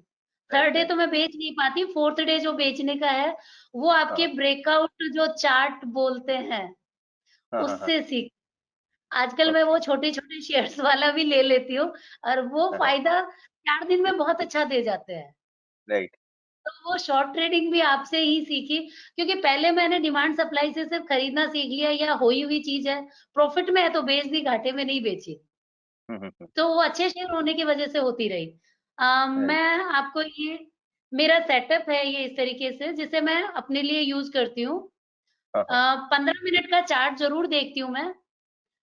right, third day right. तो मैं बेच नहीं पाती, फोर्थ डे जो बेचने का है, वो हाँ, आपके ब्रेकआउट जो चार्ट बोलते हैं, हाँ, हाँ, हाँ। उससे सीख आजकल मैं वो ओके। छोटे-छोटे शेयर्स वाला भी ले लेती हूँ और वो हाँ, हाँ। फ़ायदा 4 दिन में बहुत अच्छा दे जाते हैं। राइट। तो वो शॉर्ट ट्रेडिंग भी आपसे ही सीखी, क्योंकि पहले मैंने डिमांड सप्लाई से सिर्फ खरीदना सीख लिया या हुई हुई चीज़ है, प्रॉफिट में है तो बेच दी, घाटे में नहीं बेची। हुँ, हुँ, हुँ। तो वो अच्छे शेयर होने की वजह से होती रही। राइट। मैं आपको ये मेरा सेटअप है ये इस तरीके से जिसे मैं अपने लिए यूज़ करती हूँ। हाँ, हाँ। 15 मिनट का चार्ट ज़रूर देखती हूँ मैं,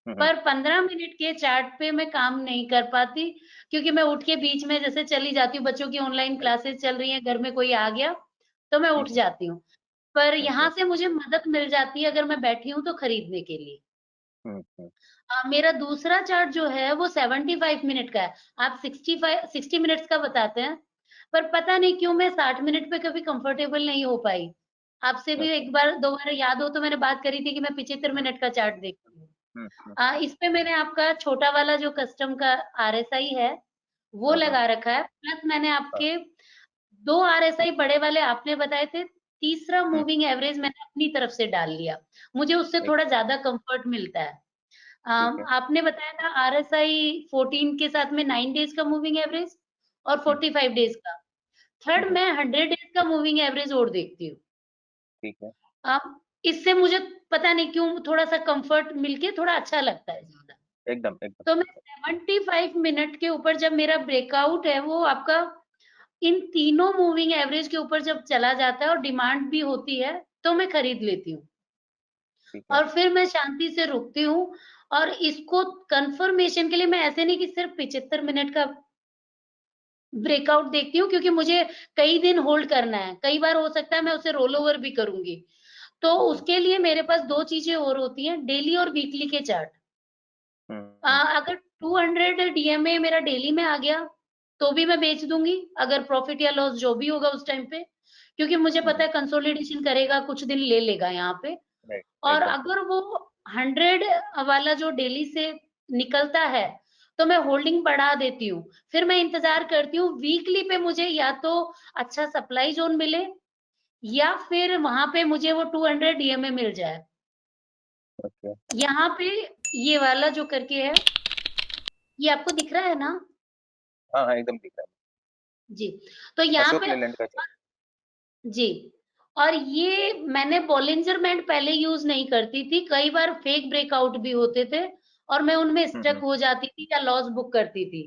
हुँ, हुँ। पर 15 मिनट के चार्ट पे मैं काम नहीं कर पाती, क्योंकि मैं उठ के बीच में जैसे चली जाती हूँ, बच्चों की ऑनलाइन राइट। क्लासेस चल रही हैं, घर में कोई आ गया, तो मैं हुँ, उठ हुँ। जाती हूँ। पर ओके। यहाँ से मुझे मदद मिल जाती है अगर मैं बैठी हूँ तो खरीदने के लिए। हुँ, हुँ। मेरा दूसरा चार्ट जो है वो 75 मिनट का है। आप 60 मिनट्स का बताते हैं, पर पता नहीं क्यों मैं 60 मिनट पे कभी कंफर्टेबल नहीं हो पाई। आपसे भी ओके। एक बार 2 बार याद हो तो मैंने बात करी थी कि मैं 75 मिनट का चार्ट देखती हूँ। हुँ, हुँ। इस पे मैंने आपका छोटा वाला जो कस्टम का आरएसआई है, वो हाँ, हाँ। लगा रखा है। प्लस मैंने हाँ। आपके 2 आरएसआई बड़े वाले आपने बताए थे, तीसरा हुँ, मूविंग एवरेज मैंने अपनी तरफ से डाल लिया। मुझे उससे ठीक थोड़ा है, ज़्यादा कम्फर्ट मिलता है। ठीक है। आपने बताया था आरएसआई 14 के साथ में 9 डेज़ का मूविंग एवरेज और हुँ, 45 डेज़ का। हुँ, थर्ड हुँ। मैं 100 डेज़ का मूविंग एवरेज और देखती हूँ। ठीक है। इससे मुझे पता नहीं क्यों थोड़ा-सा कम्फर्ट मिलके थोड़ा अच्छा लगता है ज़्यादा। एकदम, एकदम। तो मैं 75 मिनट के ऊपर जब मेरा ब्रेकआउट है वो आपका इन तीनों मूविंग एवरेज के ऊपर जब चला जाता है और डिमांड भी होती है, तो मैं खरीद लेती हूँ। ठीक है। और फिर मैं शांति से रुकती हूँ और इसको कन्फर्मेशन के लिए मैं ऐसे नहीं कि सिर्फ 75 मिनट का ब्रेकआउट देखती हूँ, क्योंकि मुझे कई दिन होल्ड करना है। कई बार हो सकता है मैं उसे रोल ओवर भी करूँगी। तो हुँ, हुँ। उसके लिए मेरे पास 2 चीज़ें और होती हैं, डेली और वीकली के चार्ट। हुँ, हुँ। अगर 200 डीएमए मेरा डेली में आ गया, तो भी मैं बेच दूँगी, अगर प्रॉफ़िट या लॉस जो भी होगा उस टाइम पे, क्योंकि मुझे हुँ, पता हुँ। है कंसोलिडेशन करेगा, कुछ दिन ले लेगा यहाँ पे। राइट, और एकदम सही। अगर वो 100 वाला जो डेली से निकलता है, तो मैं होल्डिंग बढ़ा देती हूँ। फिर मैं इंतज़ार करती हूँ वीकली पे मुझे या तो अच्छा सप्लाई ज़ोन मिले या फिर वहाँ पे मुझे वो 200 डीएमए मिल जाए। ओके। यहाँ पे ये वाला जो करके है, ये आपको दिख रहा है ना? हाँ, हाँ, एकदम दिख रहा जी। तो है। यहाँ अशोक पे लेलैंड का चार्ट। जी। और ये मैंने बॉलिंजर बैंड पहले यूज़ नहीं करती थी, कई बार फेक ब्रेकआउट भी होते थे और मैं उनमें हुँ, स्टक हुँ। हो जाती थी या लॉस बुक करती थी।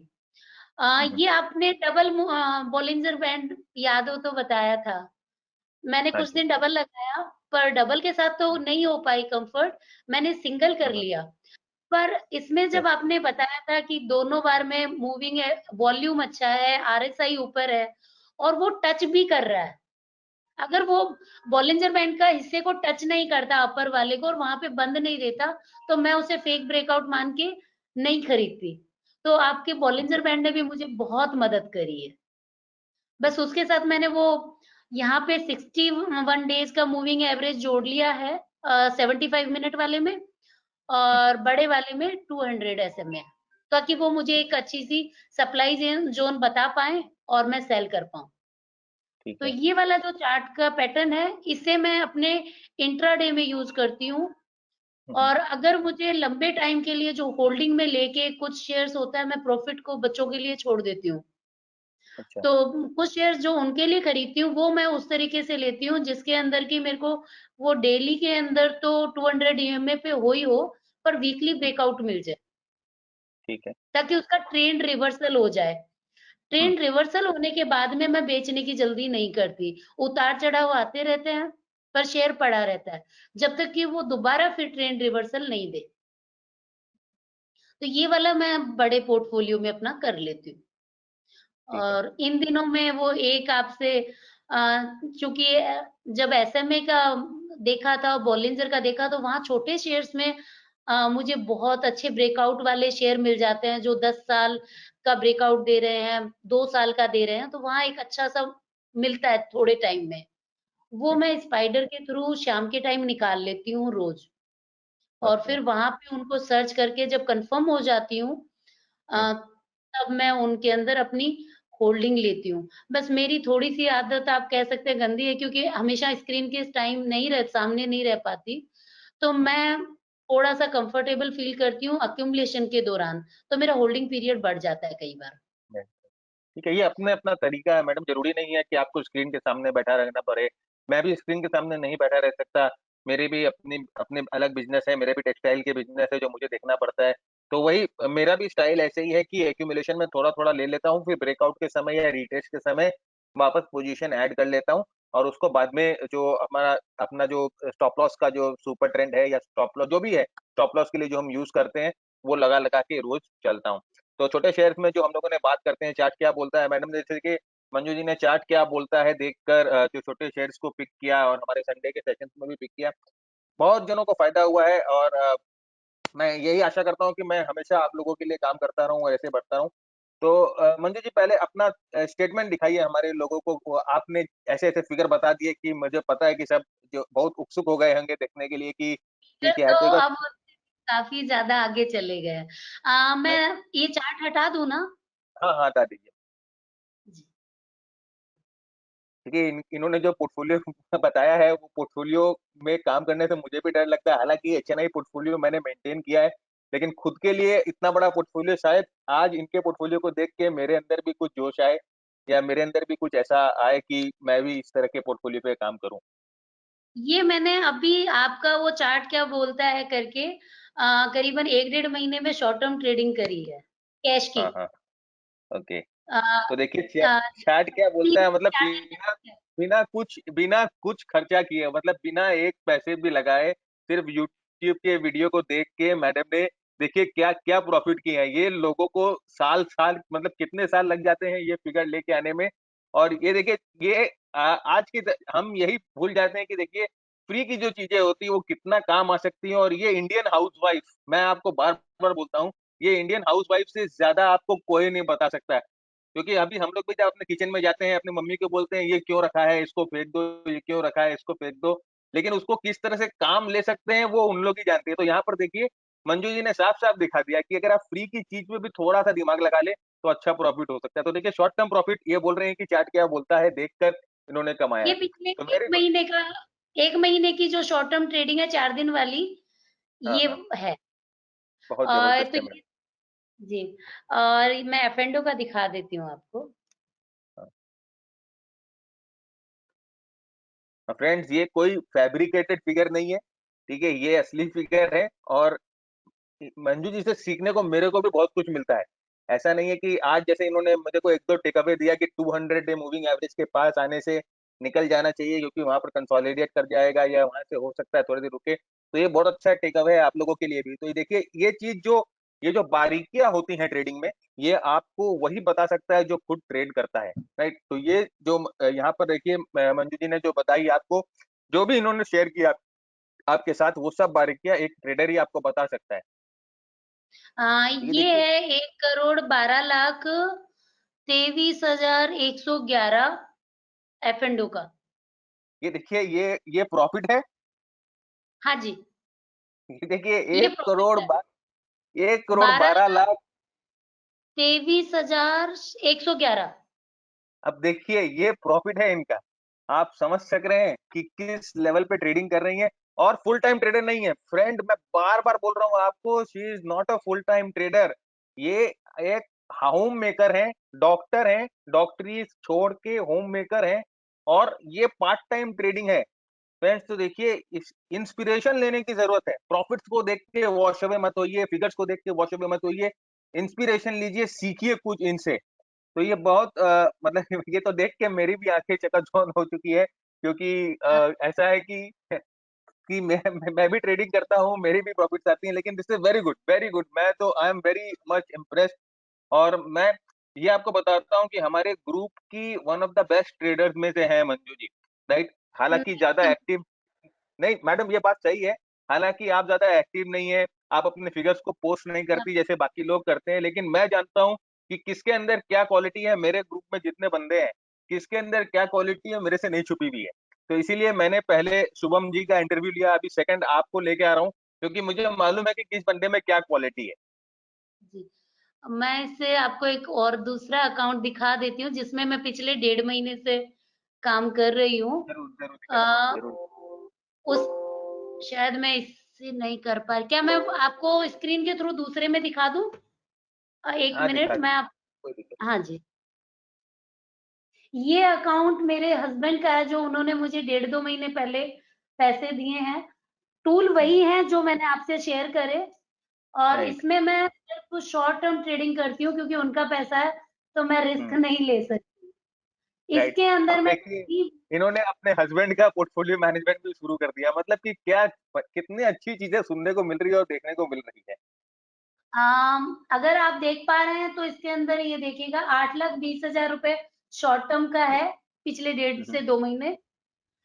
हुँ, हुँ। ये आपने बॉलिंजर बैंड याद हो तो बताया था। मैंने हाँ कुछ जी। दिन डबल लगाया, पर डबल के साथ तो हुँ। नहीं हो पाई कम्फर्ट, मैंने सिंगल हाँ, कर हाँ। लिया। पर इसमें ठीक है। जब आपने बताया था कि दोनों बार में मूविंग है, वॉल्यूम अच्छा है, आरएसआई ऊपर है और वो टच भी कर रहा है। अगर वो बॉलिंजर बैंड का हिस्से को टच नहीं करता अपर वाले को और वहाँ पे बंद नहीं देता, तो मैं उसे फेक ब्रेकआउट मान के नहीं खरीदती। तो आपके ठीक बॉलिंजर है। बैंड ने भी मुझे बहुत मदद करी है। ठीक बस उसके साथ मैंने वो यहाँ पे 61 डेज़ का मूविंग एवरेज जोड़ लिया है 75 मिनट वाले में हुँ, हुँ। और बड़े वाले में 200 एसएमए, ताकि वो मुझे एक अच्छी-सी सप्लाई ज़ोन बता पाएँ और मैं सेल कर पाऊँ। ठीक तो है। ये वाला जो चार्ट का पैटर्न है, इसे मैं अपने इंट्राडे में यूज़ करती हूँ हुँ, हुँ। और अगर मुझे लंबे टाइम के लिए जो होल्डिंग में लेके कुछ शेयर्स होता है, मैं प्रॉफ़िट को बच्चों के लिए छोड़ देती हूँ। अच्छा। तो कुछ शेयर्स जो उनके लिए खरीदती हूँ, वो मैं उस तरीके से लेती हूँ जिसके अंदर कि मेरे को वो डेली के अंदर तो 200 ईएमए पे हो, पर वीकली हुँ, ब्रेकआउट मिल जाए, ठीक है। ताकि उसका ट्रेंड रिवर्सल हो जाए। हुँ, ट्रेंड रिवर्सल होने के बाद में मैं बेचने की जल्दी नहीं करती। उतार-चढ़ाव आते रहते हैं, पर शेयर पड़ा रहता है, जब तक कि वो दोबारा फिर ट्रेंड रिवर्सल नहीं दे। तो ये वाला मैं बड़े पोर्टफोलियो में अपना कर लेती हूँ। ठीक है। और इन दिनों में वो एक आपसे चूँकि जब एसएमए का देखा था, बॉलिंजर का देखा, तो वहाँ छोटे शेयर्स में मुझे बहुत अच्छे ब्रेकआउट वाले शेयर मिल जाते हैं, जो 10 साल का ब्रेकआउट दे रहे हैं, 2 साल का दे रहे हैं, तो वहाँ एक अच्छा-सा मिलता है थोड़े टाइम में। वो हुँ, मैं स्पाइडर के थ्रू शाम के टाइम निकाल लेती हूँ रोज़, और ओके। फिर वहाँ पे उनको सर्च करके जब कन्फर्म हो जाती हूँ, हुँ, अ, तब मैं उनके अंदर अपनी होल्डिंग लेती हूँ। बस मेरी थोड़ी-सी आदत आप कह सकते हैं गंदी है, क्योंकि हमेशा स्क्रीन के टाइम नहीं रह सामने नहीं रह पाती, तो हुँ, मैं थोड़ा-सा कंफर्टेबल फ़ील करती हूँ एक्युमुलेशन के दौरान, तो मेरा होल्डिंग पीरियड बढ़ जाता है कई बार। नहीं। ठीक है, ये अपना-अपना तरीका है मैडम, ज़रूरी नहीं है कि आपको स्क्रीन के सामने बैठा रहना पड़े। मैं भी स्क्रीन के सामने नहीं बैठा रह सकता, मेरी भी अपनी अपने अलग बिज़नेस है, मेरे भी टेक्सटाइल के बिज़नेस है जो मुझे देखना पड़ता है। तो वही मेरा भी स्टाइल ऐसे ही है कि एक्यूमुलेशन में थोड़ा-थोड़ा ले लेता हूँ, फिर ब्रेकआउट के समय या रिटेस्ट के समय वापस पोज़ीशन ऐड कर लेता हूँ और उसको बाद में जो हमारा अपना जो स्टॉप लॉस का जो सुपर ट्रेंड है या स्टॉप लॉस जो भी है, स्टॉप लॉस के लिए जो हम यूज़ करते हैं, वो लगा-लगा के रोज़ चलता हूँ। तो छोटे शेयर्स में जो हम लोगों ने बात करते हैं चार्ट क्या बोलता है मैडम, जैसे कि मंजू जी ने चार्ट क्या बोलता है देखकर जो छोटे शेयर्स को पिक किया और हमारे संडे के सेशंस में भी पिक किया। बहुत जनों को फ़ायदा हुआ है और मैं यही आशा करता हूँ कि मैं हमेशा आप लोगों के लिए काम करता रहूँ और ऐसे बढ़ता रहूँ। तो मंजू जी पहले अपना स्टेटमेंट दिखाइए हमारे लोगों को। वो आपने ऐसे-ऐसे फिगर बता दिए कि मुझे पता है कि सब जो बहुत उत्सुक हो गए होंगे देखने के लिए कि फिर क्या है। तो तो एक बार अब काफ़ी ज़्यादा आगे चले गए हैं। मैं ये चार्ट हटा दूँ ना? हाँ, हाँ, बता दीजिए। जी। देखिए इन्होंने जो पोर्टफ़ोलियो बताया है, वो पोर्टफ़ोलियो में काम करने से मुझे भी डर लगता है। हालाँकि एचएनआई पोर्टफ़ोलियो मैंने मेंटेन किया है, लेकिन खुद के लिए इतना बड़ा पोर्टफ़ोलियो शायद आज इनके पोर्टफ़ोलियो को देख के मेरे अंदर भी कुछ जोश आए या मेरे अंदर भी कुछ ऐसा आए कि मैं भी इस तरह के पोर्टफ़ोलियो पे काम करूँ। ये मैंने अभी आपका वो चार्ट क्या बोलता है करके करीबन 1 डेढ़ महीने में शॉर्ट टर्म ट्रेडिंग करी है, कैश की। हाँ, हाँ, ओके। अ तो देखिए अ, चैट क्या बोलता 3 है मतलब चार्ट बिना बिना कुछ खर्चा किए मतलब बिना एक पैसे भी लगाए सिर्फ यूट्यूब के वीडियो को देख के मैडम ने देखिए क्या प्रॉफिट किए हैं। ये लोगों को साल-साल मतलब कितने साल लग जाते हैं ये फिगर लेके आने में। और ये देखिए ये आज की हम यही भूल जाते हैं कि देखिए फ्री की जो चीज़ें होती हैं वो कितना काम आ सकती हैं और ये इंडियन हाउसवाइफ मैं आपको बार-बार बोलता हूँ, ये इंडियन हाउसवाइफ से ज़्यादा आपको कोई नहीं बता सकता है। क्योंकि अभी हम लोग भी जब अपने किचन में जाते हैं, अपनी मम्मी को बोलते हैं, "ये क्यों रखा है? इसको फेंक दो, ये क्यों रखा है? इसको फेंक दो।" लेकिन उसको किस तरह से काम ले सकते हैं, वो उन लोग ही जानते हैं। तो यहाँ पर देखिए, मंजू जी ने साफ-साफ दिखा दिया कि अगर आप फ्री की चीज़ में भी थोड़ा-सा दिमाग लगा लें, तो अच्छा प्रॉफिट हो सकता है। तो देखिए, शॉर्ट टर्म प्रॉफिट ये बोल रहे हैं कि चार्ट क्या बोलता है, देखकर इन्होंने कमाया ये है। पिछले तो 1 मेरे को महीने का 1 महीने की जो शॉर्ट टर्म ट्रेडिंग है 4 दिन वाली, हाँ, ये हाँ, है। बहुत तो ज़बरदस्त है मैडम। ये जी, और मैं एफ-एंडो का दिखा देती हूँ आपको। हाँ। फ्रेंड्स ये कोई फैब्रिकेटेड फिगर नहीं है, ठीक है? ये असली फिगर है और मंजू जी से सीखने को मेरे को भी बहुत कुछ मिलता है। ऐसा नहीं है कि आज जैसे इन्होंने मुझे को 1-2 टेक अवे दिया कि 200 डे मूविंग एवरेज के पास आने से निकल जाना चाहिए क्योंकि वहाँ पर कंसोलिडेट कर जाएगा या वहाँ से हो सकता है थोड़ी देर रुके। तो ये बहुत अच्छा टेक अवे है आप लोगों के लिए भी। तो ये देखिए ये चीज़ जो ये जो बारीकियाँ होती हैं ट्रेडिंग में, ये आपको वही बता सकता है जो खुद ट्रेड करता है, राइट? तो ये जो यहाँ पर देखिए मंजू जी ने जो बताई आपको, जो भी इन्होंने शेयर किया आपके साथ वो सब बारीकियाँ एक ट्रेडर ही आपको बता सकता है। ये ये देखिए है 1,12,23,111 एफ-एंडो का। ये देखिए ये प्रॉफ़िट है। हाँ जी, ये देखिए ये 1 प्रॉफिट करोड़ है। बा 1 करोड़ 12 12 लाख लाख। 23,111। अब देखिए ये प्रॉफ़िट है इनका। आप समझ सक रहे हैं कि किस लेवल पे ट्रेडिंग कर रही हैं और फुल टाइम ट्रेडर नहीं है। फ्रेंड मैं बार-बार बोल रहा हूँ आपको she is not a full time trader. ये एक होम मेकर हैं, डॉक्टर हैं, डॉक्टरी छोड़ के होम मेकर हैं और ये पार्ट टाइम ट्रेडिंग है। फ्रेंड्स तो देखिए इस इंस्पिरेशन लेने की ज़रूरत है। प्रॉफिट्स को देख के वॉश अवे मत होइए, फिगर्स को देख के वॉश अवे मत होइए। इंस्पिरेशन लीजिए, सीखिए कुछ इनसे। तो ये बहुत मतलब ये तो देख के मेरी भी आँखें चकाचौंध हो चुकी है क्योंकि ऐसा है कि मैं भी ट्रेडिंग करता हूँ, मेरी भी प्रॉफिट्स आती हैं, लेकिन this is very good, very good. मैं तो I am very much impressed. और मैं ये आपको बताता हूँ कि हमारे ग्रुप की one of the best traders में से है मंजू जी, राइट। हालांकि ज्यादा नहीं, एक्टिव नहीं मैडम, ये बात सही है। हालांकि आप ज्यादा एक्टिव नहीं है, आप अपने फिगर्स को पोस्ट नहीं करती जैसे बाकी लोग करते हैं, लेकिन मैं जानता हूँ कि किसके अंदर क्या क्वालिटी है। मेरे ग्रुप में जितने बंदे हैं, किसके अंदर क्या क्वालिटी है मेरे से नहीं छुपी हुई है। तो इसीलिए मैंने पहले शुभम जी का इंटरव्यू लिया, अभी सेकंड आपको लेके आ रहा हूँ, क्योंकि मुझे मालूम है कि किस बंदे में क्या क्वालिटी है। जी। मैं इससे आपको एक और दूसरा अकाउंट दिखा देती हूँ जिसमें मैं पिछले 1.5 महीने से काम कर रही हूँ। जरूर जरूर अ, दिखाइए, जरूर। उस शायद मैं इससे नहीं कर पा रही। क्या मैं आपको स्क्रीन के थ्रू दूसरे में दिखा दूँ? 1 हाँ मिनट दिखा मैं दीजिए, आप कोई दिक्कत हाँ जी। ये अकाउंट मेरे हस्बैंड का है जो उन्होंने मुझे 1.5-2 महीने पहले पैसे दिए हैं। टूल नहीं। वही है जो मैंने आपसे शेयर करे और राइट। इसमें मैं सिर्फ शॉर्ट टर्म ट्रेडिंग करती हूँ क्योंकि उनका पैसा है तो मैं रिस्क नहीं ले सकती। राइट। इसके अब अंदर मैं देखिए, इन्होंने अपने हस्बैंड का पोर्टफोलियो मैनेजमेंट भी शुरू कर दिया, मतलब कि क्या कितनी अच्छी चीजें सुनने को मिल रही है और देखने को मिल रही है। अगर आप देख पा रहे हैं तो इसके अंदर ये देखिएगा 8,20,000 रुपए शॉर्ट टर्म का है पिछले 1.5 से 2 महीने। हाँ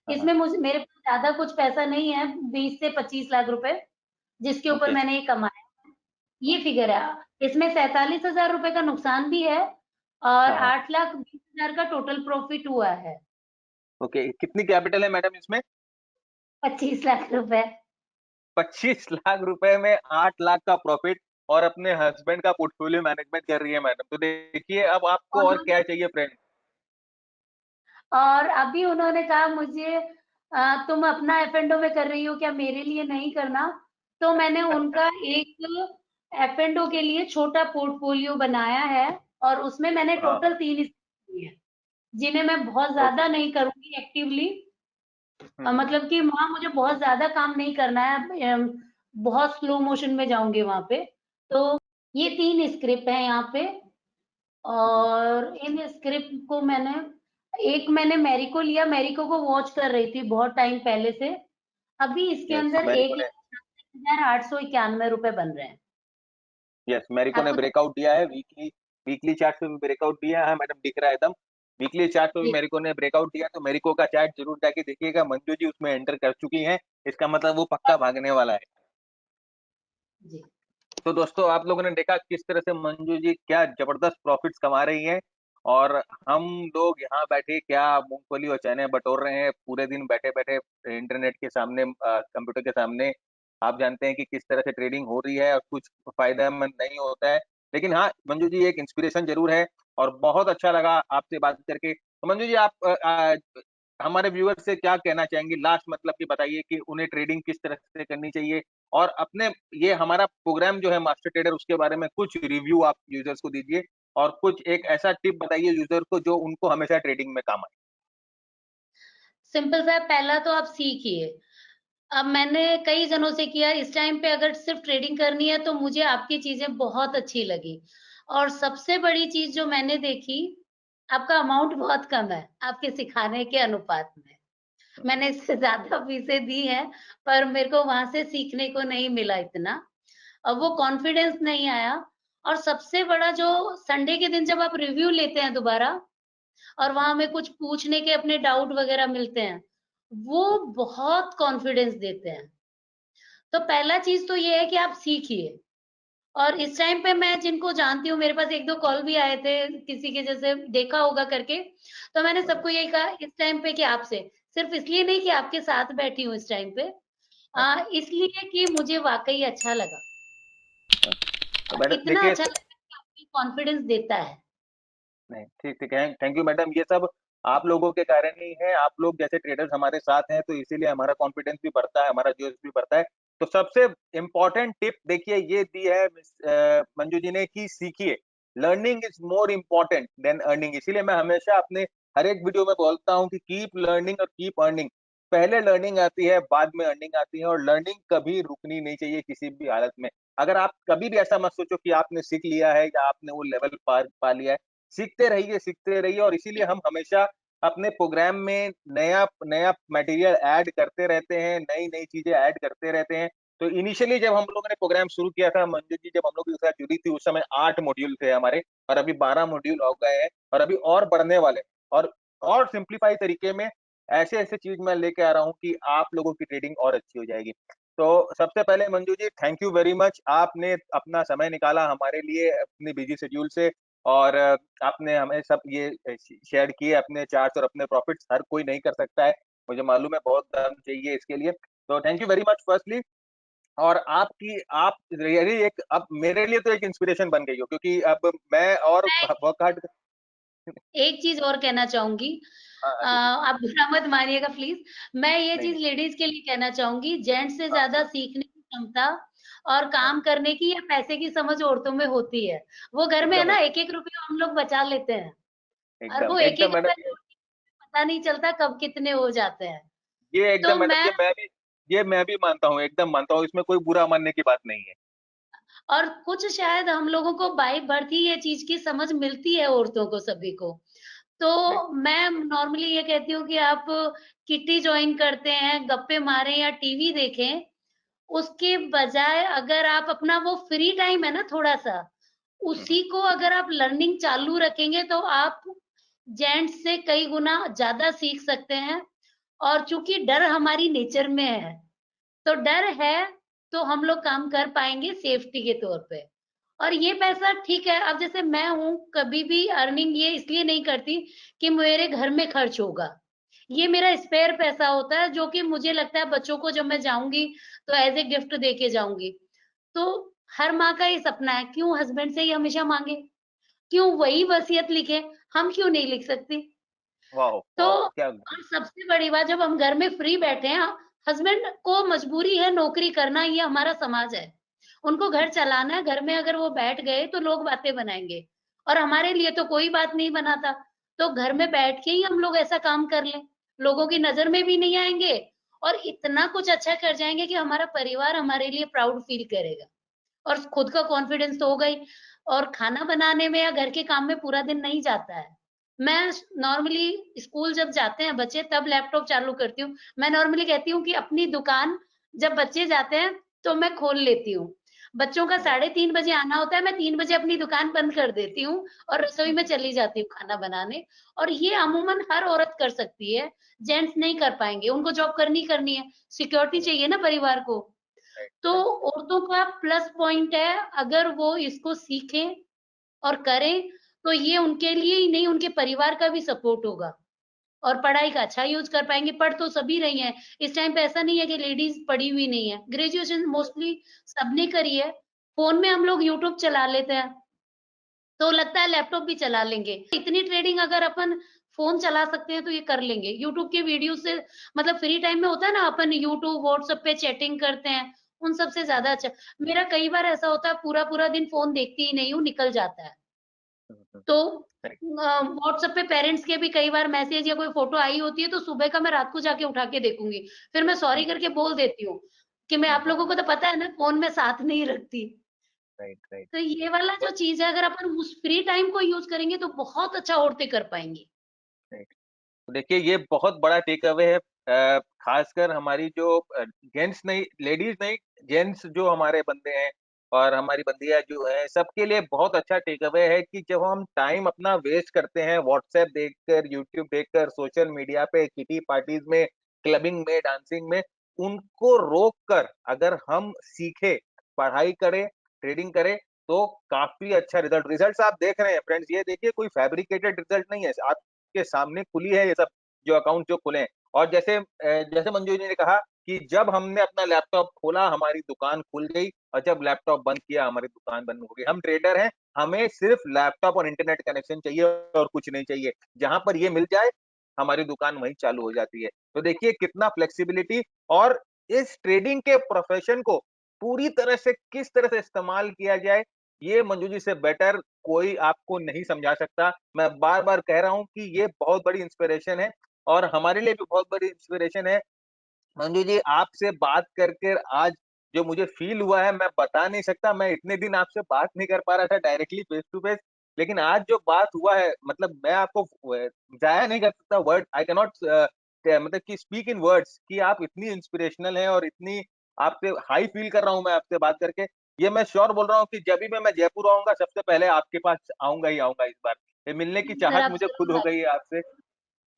हाँ। इसमें मुझे मेरे पास ज्यादा कुछ पैसा नहीं है 20 से 25 लाख रुपए जिसके ऊपर ओके। मैंने ये कमाया। ये फिगर है। इसमें 47,000 रुपए का नुकसान भी है और हाँ हाँ। 8,20,000 का टोटल प्रॉफिट हुआ है। ओके, कितनी कैपिटल है मैडम इसमें? 25 लाख रुपए। 25 लाख रुपए में 8 लाख का प्रॉफिट, और अपने हस्बैंड का पोर्टफोलियो मैनेजमेंट कर रही है मैडम। तो देखिए, अब आपको और उन्होंने क्या चाहिए फ्रेंड। और अभी उन्होंने कहा मुझे तुम अपना F&O में कर रही हो क्या मेरे लिए नहीं करना? तो मैंने उनका एक F&O के लिए छोटा पोर्टफोलियो बनाया है और उसमें मैंने हाँ टोटल 3 किए हैं जिन्हें मैं बहुत ओके। ज्यादा नहीं करूंगी एक्टिवली। मतलब कि वहाँ मुझे बहुत ज़्यादा काम नहीं करना है बहुत स्लो मोशन में जाऊँगी वहाँ पे। तो ये 3 स्क्रिप्ट हैं यहाँ पे और इन स्क्रिप्ट को मैंने मैरिको लिया, मैरिको को वॉच कर रही थी बहुत टाइम पहले से। अभी इसके यस अंदर मैरिको ने 1,0891 रुपए बन रहे हैं। यस मैरिको ने आपको ब्रेकआउट दिया है, वीकली वीकली चार्ट पे भी ब्रेकआउट दिया है मैडम, दिख रहा है एकदम। वीकली चार्ट पे भी जी, मेरिको ने ब्रेकआउट दिया, तो मेरिको का चार्ट जरूर जाके देखिएगा। मंजू जी उसमें एंटर कर चुकी हैं, इसका मतलब वो पक्का भागने वाला है। जी। तो दोस्तों, आप लोगों ने देखा किस तरह से मंजू जी क्या जबरदस्त प्रॉफिट्स कमा रही हैं, और हम लोग यहाँ बैठे क्या मूंगफली और चने बटोर रहे हैं पूरे दिन बैठे बैठे इंटरनेट के सामने, कंप्यूटर के सामने। आप जानते हैं कि किस तरह से ट्रेडिंग हो रही है और कुछ फायदेमंद नहीं होता है। लेकिन हाँ, मंजू जी एक इंस्पिरेशन जरूर है, और बहुत अच्छा लगा आपसे बात करके। तो मंजू जी, आप हमारे व्यूअर से क्या कहना चाहेंगे लास्ट, मतलब कि बताइए कि उन्हें ट्रेडिंग किस तरह से करनी चाहिए, और अपने ये हमारा प्रोग्राम जो है मास्टर ट्रेडर, उसके बारे में कुछ रिव्यू आप यूजर्स को दीजिए, और कुछ एक ऐसा टिप बताइए यूजर को जो उनको हमेशा ट्रेडिंग में काम आए। सिंपल सा है, पहला तो आप सीखिए। अब मैंने कई जनों से किया इस टाइम पे अगर सिर्फ ट्रेडिंग करनी है तो मुझे आपकी चीजें बहुत अच्छी लगी और सबसे बड़ी चीज जो मैंने देखी आपका अमाउंट बहुत कम है आपके सिखाने के अनुपात में। मैंने इससे ज्यादा फीसें दी हैं पर मेरे को वहां से सीखने को नहीं मिला इतना। अब वो कॉन्फिडेंस नहीं आया और सबसे बड़ा जो संडे के दिन जब आप रिव्यू लेते हैं दोबारा और वहां हमें कुछ पूछने के अपने डाउट वगैरह मिलते हैं वो बहुत कॉन्फिडेंस देते हैं। तो पहला चीज तो ये है कि आप सीखिए और इस टाइम पे मैं जिनको जानती हूँ मेरे पास 1-2 कॉल भी आए थे किसी के जैसे देखा होगा करके। तो मैंने सबको यही कहा इस टाइम पे कि आपसे सिर्फ इसलिए नहीं कि आपके साथ बैठी हूँ इस टाइम पे इसलिए कि मुझे वाकई अच्छा लगा तो और मैडम इतना देखिए, अच्छा लगा कि आपकी कॉन्फिडेंस देता है। नहीं ठीक ठीक है, थैंक यू मैडम। ये सब आप लोगों के कारण ही है, आप लोग जैसे ट्रेडर्स हमारे साथ हैं, तो इसीलिए हमारा कॉन्फिडेंस भी बढ़ता है, हमारा जोश भी बढ़ता है। तो सबसे इम्पोर्टेंट टिप देखिए ये दी है मंजू जी ने, कि सीखिए। Learning is more important then earning. इसीलिए मैं हमेशा अपने हर एक वीडियो में बोलता हूँ कि कीप लर्निंग और कीप अर्निंग। पहले लर्निंग आती है, बाद में अर्निंग आती है, और लर्निंग कभी रुकनी नहीं चाहिए किसी भी हालत में। अगर आप कभी भी ऐसा मत सोचो कि आपने सीख लिया है या आपने वो लेवल पार पा लिया है। सीखते रहिए, सीखते रहिए, और इसीलिए हम हमेशा अपने प्रोग्राम में नया नया मटेरियल ऐड करते रहते हैं, नई-नई चीज़ें ऐड करते रहते हैं। तो इनिशियली जब हम लोगों ने प्रोग्राम शुरू किया था, मंजू जी जब हम लोग के साथ जुड़ी थी, उस समय 8 मॉड्यूल थे हमारे और अभी 12 मॉड्यूल हो गए हैं और अभी और बढ़ने वाले हैं। और सिम्प्लीफाई तरीके में ऐसे-ऐसे चीज़ मैं लेके आ रहा हूँ कि आप लोगों की ट्रेडिंग और अच्छी हो जाएगी। तो सबसे पहले Manju ji thank you very much. आपने अपना समय निकाला हमारे लिए अपनी बिज़ी शेड्यूल से और आपने हमें सब ये शेयर किए अपने चार्ट्स और अपने प्रॉफिट्स। हर कोई नहीं कर सकता है। मुझे मालूम है बहुत दम चाहिए इसके लिए। तो thank you very much firstly. और आप रियली एक अब मेरे लिए तो एक इंस्पिरेशन बन गई हो क्योंकि अब मैं और मैं वर्क हार्ड। एक चीज़ और कहना चाहूँगी, हाँ, हाँ, दीदी। आप बुरा मत मानिएगा प्लीज़। मैं ये नहीं, चीज़ नहीं। लेडीज़ के लिए कहना चाहूँगी, जेंट्स से हाँ, ज़्यादा सीखने की क्षमता और हाँ। काम करने की या पैसे की समझ औरतों में होती है। वो घर में है एकदम, ना, एक एक-एक रुपया हम लोग बचा लेते हैं और एकदम, वो एकदम एक-एक मैडम रुपया जोड़ने में पता नहीं चलता कब कितने हो जाते हैं। ये एकदम तो मैडम मैं ये मैं भी मानता हूँ, एकदम मानता हूँ, इसमें कोई बुरा मानने की बात नहीं है। और कुछ शायद हम लोगों को बाय बर्थ ही ये चीज़ की समझ मिलती है औरतों को सभी को। राइट, तो मैं नॉर्मली ये कहती हूँ कि आप किटी जॉइन करते हैं, गप्पे मारें या टीवी देखें, उसके बजाय अगर आप अपना वो फ्री टाइम है ना थोड़ा-सा, हुँ, हुँ, उसी को अगर आप लर्निंग चालू रखेंगे तो आप जेंट्स से कई गुना ज़्यादा सीख सकते हैं और चूँकि डर हमारी नेचर में है, तो डर है, तो हम लोग काम कर पाएँगे सेफ्टी के तौर पे। और ये पैसा ठीक है, अब जैसे मैं हूँ, कभी भी अर्निंग ये इसलिए नहीं करती कि मेरे घर में खर्च होगा। ये मेरा स्पेयर पैसा होता है, जो कि मुझे लगता है बच्चों को जब मैं जाऊँगी, तो एज़ अ गिफ्ट दे के जाऊँगी। तो हर माँ का ये सपना है, क्यों हस्बैंड से ही हमेशा माँगे? क्यों वही वसीयत लिखें, हम क्यों नहीं लिख सकती? वॉव! तो वॉव! क्या और सबसे बड़ी बात जब हम घर में फ्री बैठे हैं, हस्बैंड को मजबूरी है नौकरी करना, ये हमारा समाज है। उनको घर चलाना है, घर में अगर वो बैठ गए तो लोग बातें बनाएँगे और हमारे लिए तो कोई बात नहीं बनाता। तो घर में बैठ के ही हम लोग ऐसा काम कर लें, लोगों की नज़र में भी नहीं आएँगे और इतना कुछ अच्छा कर जाएँगे कि हमारा परिवार हमारे लिए प्राउड फील करेगा और खुद का कॉन्फिडेंस तो होगा ही। और खाना बनाने में या घर के काम में पूरा दिन नहीं जाता है। मैं नॉर्मली स्कूल जब जाते हैं बच्चे तब लैपटॉप चालू करती हूँ। मैं नॉर्मली कहती हूँ कि अपनी दुकान जब बच्चे जाते हैं तो मैं खोल लेती हूँ। बच्चों का वाह! 3:30 बजे आना होता है, मैं 3 बजे अपनी दुकान बंद कर देती हूँ और रसोई हुँ, में हुँ, चली जाती हूँ खाना बनाने। और ये अमूमन हर औरत कर सकती है, जेंट्स नहीं कर पाएँगे, उनको जॉब करनी करनी है, सिक्योरिटी राइट, चाहिए ना परिवार को। राइट, तो राइट। औरतों का प्लस पॉइंट है, अगर वो इसको सीखें और करें, तो ये उनके लिए ही नहीं, उनके परिवार का भी सपोर्ट होगा और पढ़ाई का अच्छा यूज़ कर पाएँगे। पढ़ तो सभी रही हैं, इस टाइम पे ऐसा नहीं है कि लेडीज़ पढ़ी हुई नहीं है। ग्रेजुएशन मोस्टली सबने करी है। फ़ोन में हम लोग यूट्यूब चला लेते हैं, तो लगता है लैपटॉप भी चला लेंगे। इतनी ट्रेडिंग अगर अपन फ़ोन चला सकते हैं, तो ये कर लेंगे। यूट्यूब के वीडियो से मतलब फ्री टाइम में होता है ना, अपन यूट्यूब, व्हाट्सएप पे चैटिंग करते हैं, उन सब से हुँ, ज़्यादा अच्छा मेरा कई बार ऐसा होता है पूरा-पूरा दिन फ़ोन देखती ही नहीं हूँ, निकल जाता है। हुँ, हुँ, तो राइट, व्हाट्सएप पे पेरेंट्स के भी कई बार मैसेज या कोई फ़ोटो आई होती है, तो सुबह का मैं रात को जाके उठा के देखूँगी। फिर मैं हुँ, सॉरी करके बोल देती हूँ, कि मैं हुँ, आप हुँ, लोगों को तो पता है ना फ़ोन मैं साथ नहीं रखती। Right, right. तो ये वाला जो तो चीज़ है अगर अपन उस फ्री टाइम को यूज़ करेंगे तो बहुत अच्छा औरतें कर पाएँगी। राइट। तो देखिए ये बहुत बड़ा टेक अवे है खासकर हमारी जो जेंट्स नहीं लेडीज नहीं जेंट्स जो हमारे बंदे हैं और हमारी बंदियां जो है सबके लिए बहुत अच्छा टेक अवे है कि जब हम टाइम अपना वेस्ट करते हैं व्हाट्सएप देखकर यूट्यूब देखकर सोशल मीडिया पे किटी पार्टीज में क्लबिंग में डांसिंग में उनको रोक कर अगर हम सीखे पढ़ाई करें ट्रेडिंग करें तो काफी अच्छा रिजल्ट्स आप देख रहे हैं फ्रेंड्स ये देखिए कोई फैब्रिकेटेड रिजल्ट नहीं है के सामने खुली है ये सब जो अकाउंट जो खुले हैं और जैसे मंजू जी ने कहा कि जब हमने अपना लैपटॉप खोला हमारी दुकान खुल गई और जब लैपटॉप बंद किया हमारी दुकान बंद हो गई हम ट्रेडर हैं हमें सिर्फ लैपटॉप और इंटरनेट कनेक्शन चाहिए और कुछ नहीं चाहिए जहां पर ये मिल जाए हमारी दुकान वहीं चालू हो जाती है तो देखिए कितना फ्लेक्सिबिलिटी और इस ट्रेडिंग के प्रोफेशन को पूरी तरह से किस तरह से इस्तेमाल किया जाए ये मंजू जी से बेटर कोई आपको नहीं समझा सकता मैं बार-बार कह रहा हूँ कि ये बहुत बड़ी इंस्पिरेशन है और हमारे लिए भी बहुत बड़ी इंस्पिरेशन है। मंजू जी आपसे बात कर आज जो मुझे फ़ील हुआ है मैं बता नहीं सकता, मैं इतने दिन आपसे बात नहीं कर पा रहा था डायरेक्टली फेस टू फेस लेकिन आज जो बात हुआ है, मतलब मैं आपको जाया नहीं कर सकता वर्ड, आई कैन नॉट मतलब कि स्पीक इन वर्ड्स कि आप इतनी इंस्पिरेशनल हैं और इतनी आपसे हाई फील कर रहा हूं मैं आपसे बात करके। ये मैं श्योर बोल रहा हूँ कि जब भी मैं जयपुर आऊंगा सबसे पहले आपके पास आऊंगा ही आऊंगा इस बार। ये मिलने की सर चाहत आप मुझे खुद जरूर हो गई आइए। है आपसे।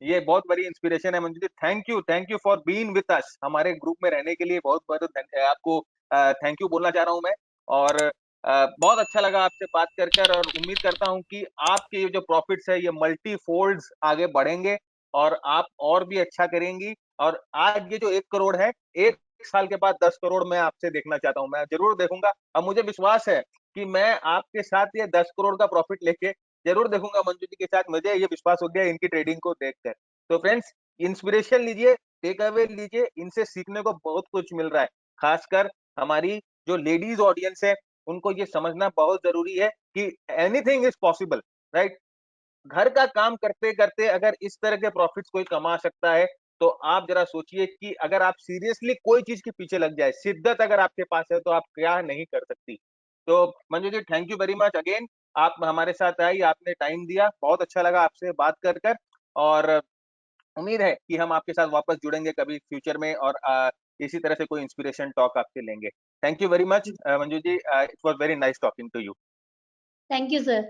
ये बहुत बड़ी इंस्पिरेशन है Manju ji. Thank you for being with us. हमारे ग्रुप में रहने के लिए बहुत बहुत आपको थैंक यू बोलना चाह रहा हूं मैं। और बहुत अच्छा लगा आपसे बात कर और उम्मीद करता हूं कि आपके ये जो प्रॉफिट्स है ये मल्टी फोल्ड्स आगे बढ़ेंगे और आप और भी अच्छा करेंगी। और आज ये जो 1 करोड़ है, 1 साल के बाद 10 करोड़ मैं आपसे देखना चाहता हूं। मैं जरूर देखूंगा और मुझे विश्वास है कि मैं आपके साथ ये 10 करोड़ का प्रॉफिट लेके जरूर देखूंगा मंजू जी के साथ। मुझे ये विश्वास हो गया इनकी ट्रेडिंग को देखकर। तो फ्रेंड्स, इंस्पिरेशन लीजिए, टेक अवे लीजिए, इनसे सीखने को बहुत कुछ मिल रहा है। खासकर हमारी जो लेडीज ऑडियंस है उनको ये समझना बहुत जरूरी है कि एनीथिंग इज पॉसिबल, राइट। घर का काम करते करते अगर इस तरह के प्रॉफिट्स कोई कमा सकता है तो आप जरा सोचिए कि अगर आप सीरियसली कोई चीज के पीछे लग जाए, शिद्दत अगर आपके पास है तो आप क्या नहीं कर सकती। तो Manju ji, thank you very much again. आप हमारे साथ आई, आपने टाइम दिया, बहुत अच्छा लगा आपसे बात कर। और उम्मीद है कि हम आपके साथ वापस जुड़ेंगे कभी फ्यूचर में और इसी तरह से कोई इंस्पिरेशन टॉक आपसे लेंगे। Thank you very much Manju ji, it was very nice talking to you. Thank you sir.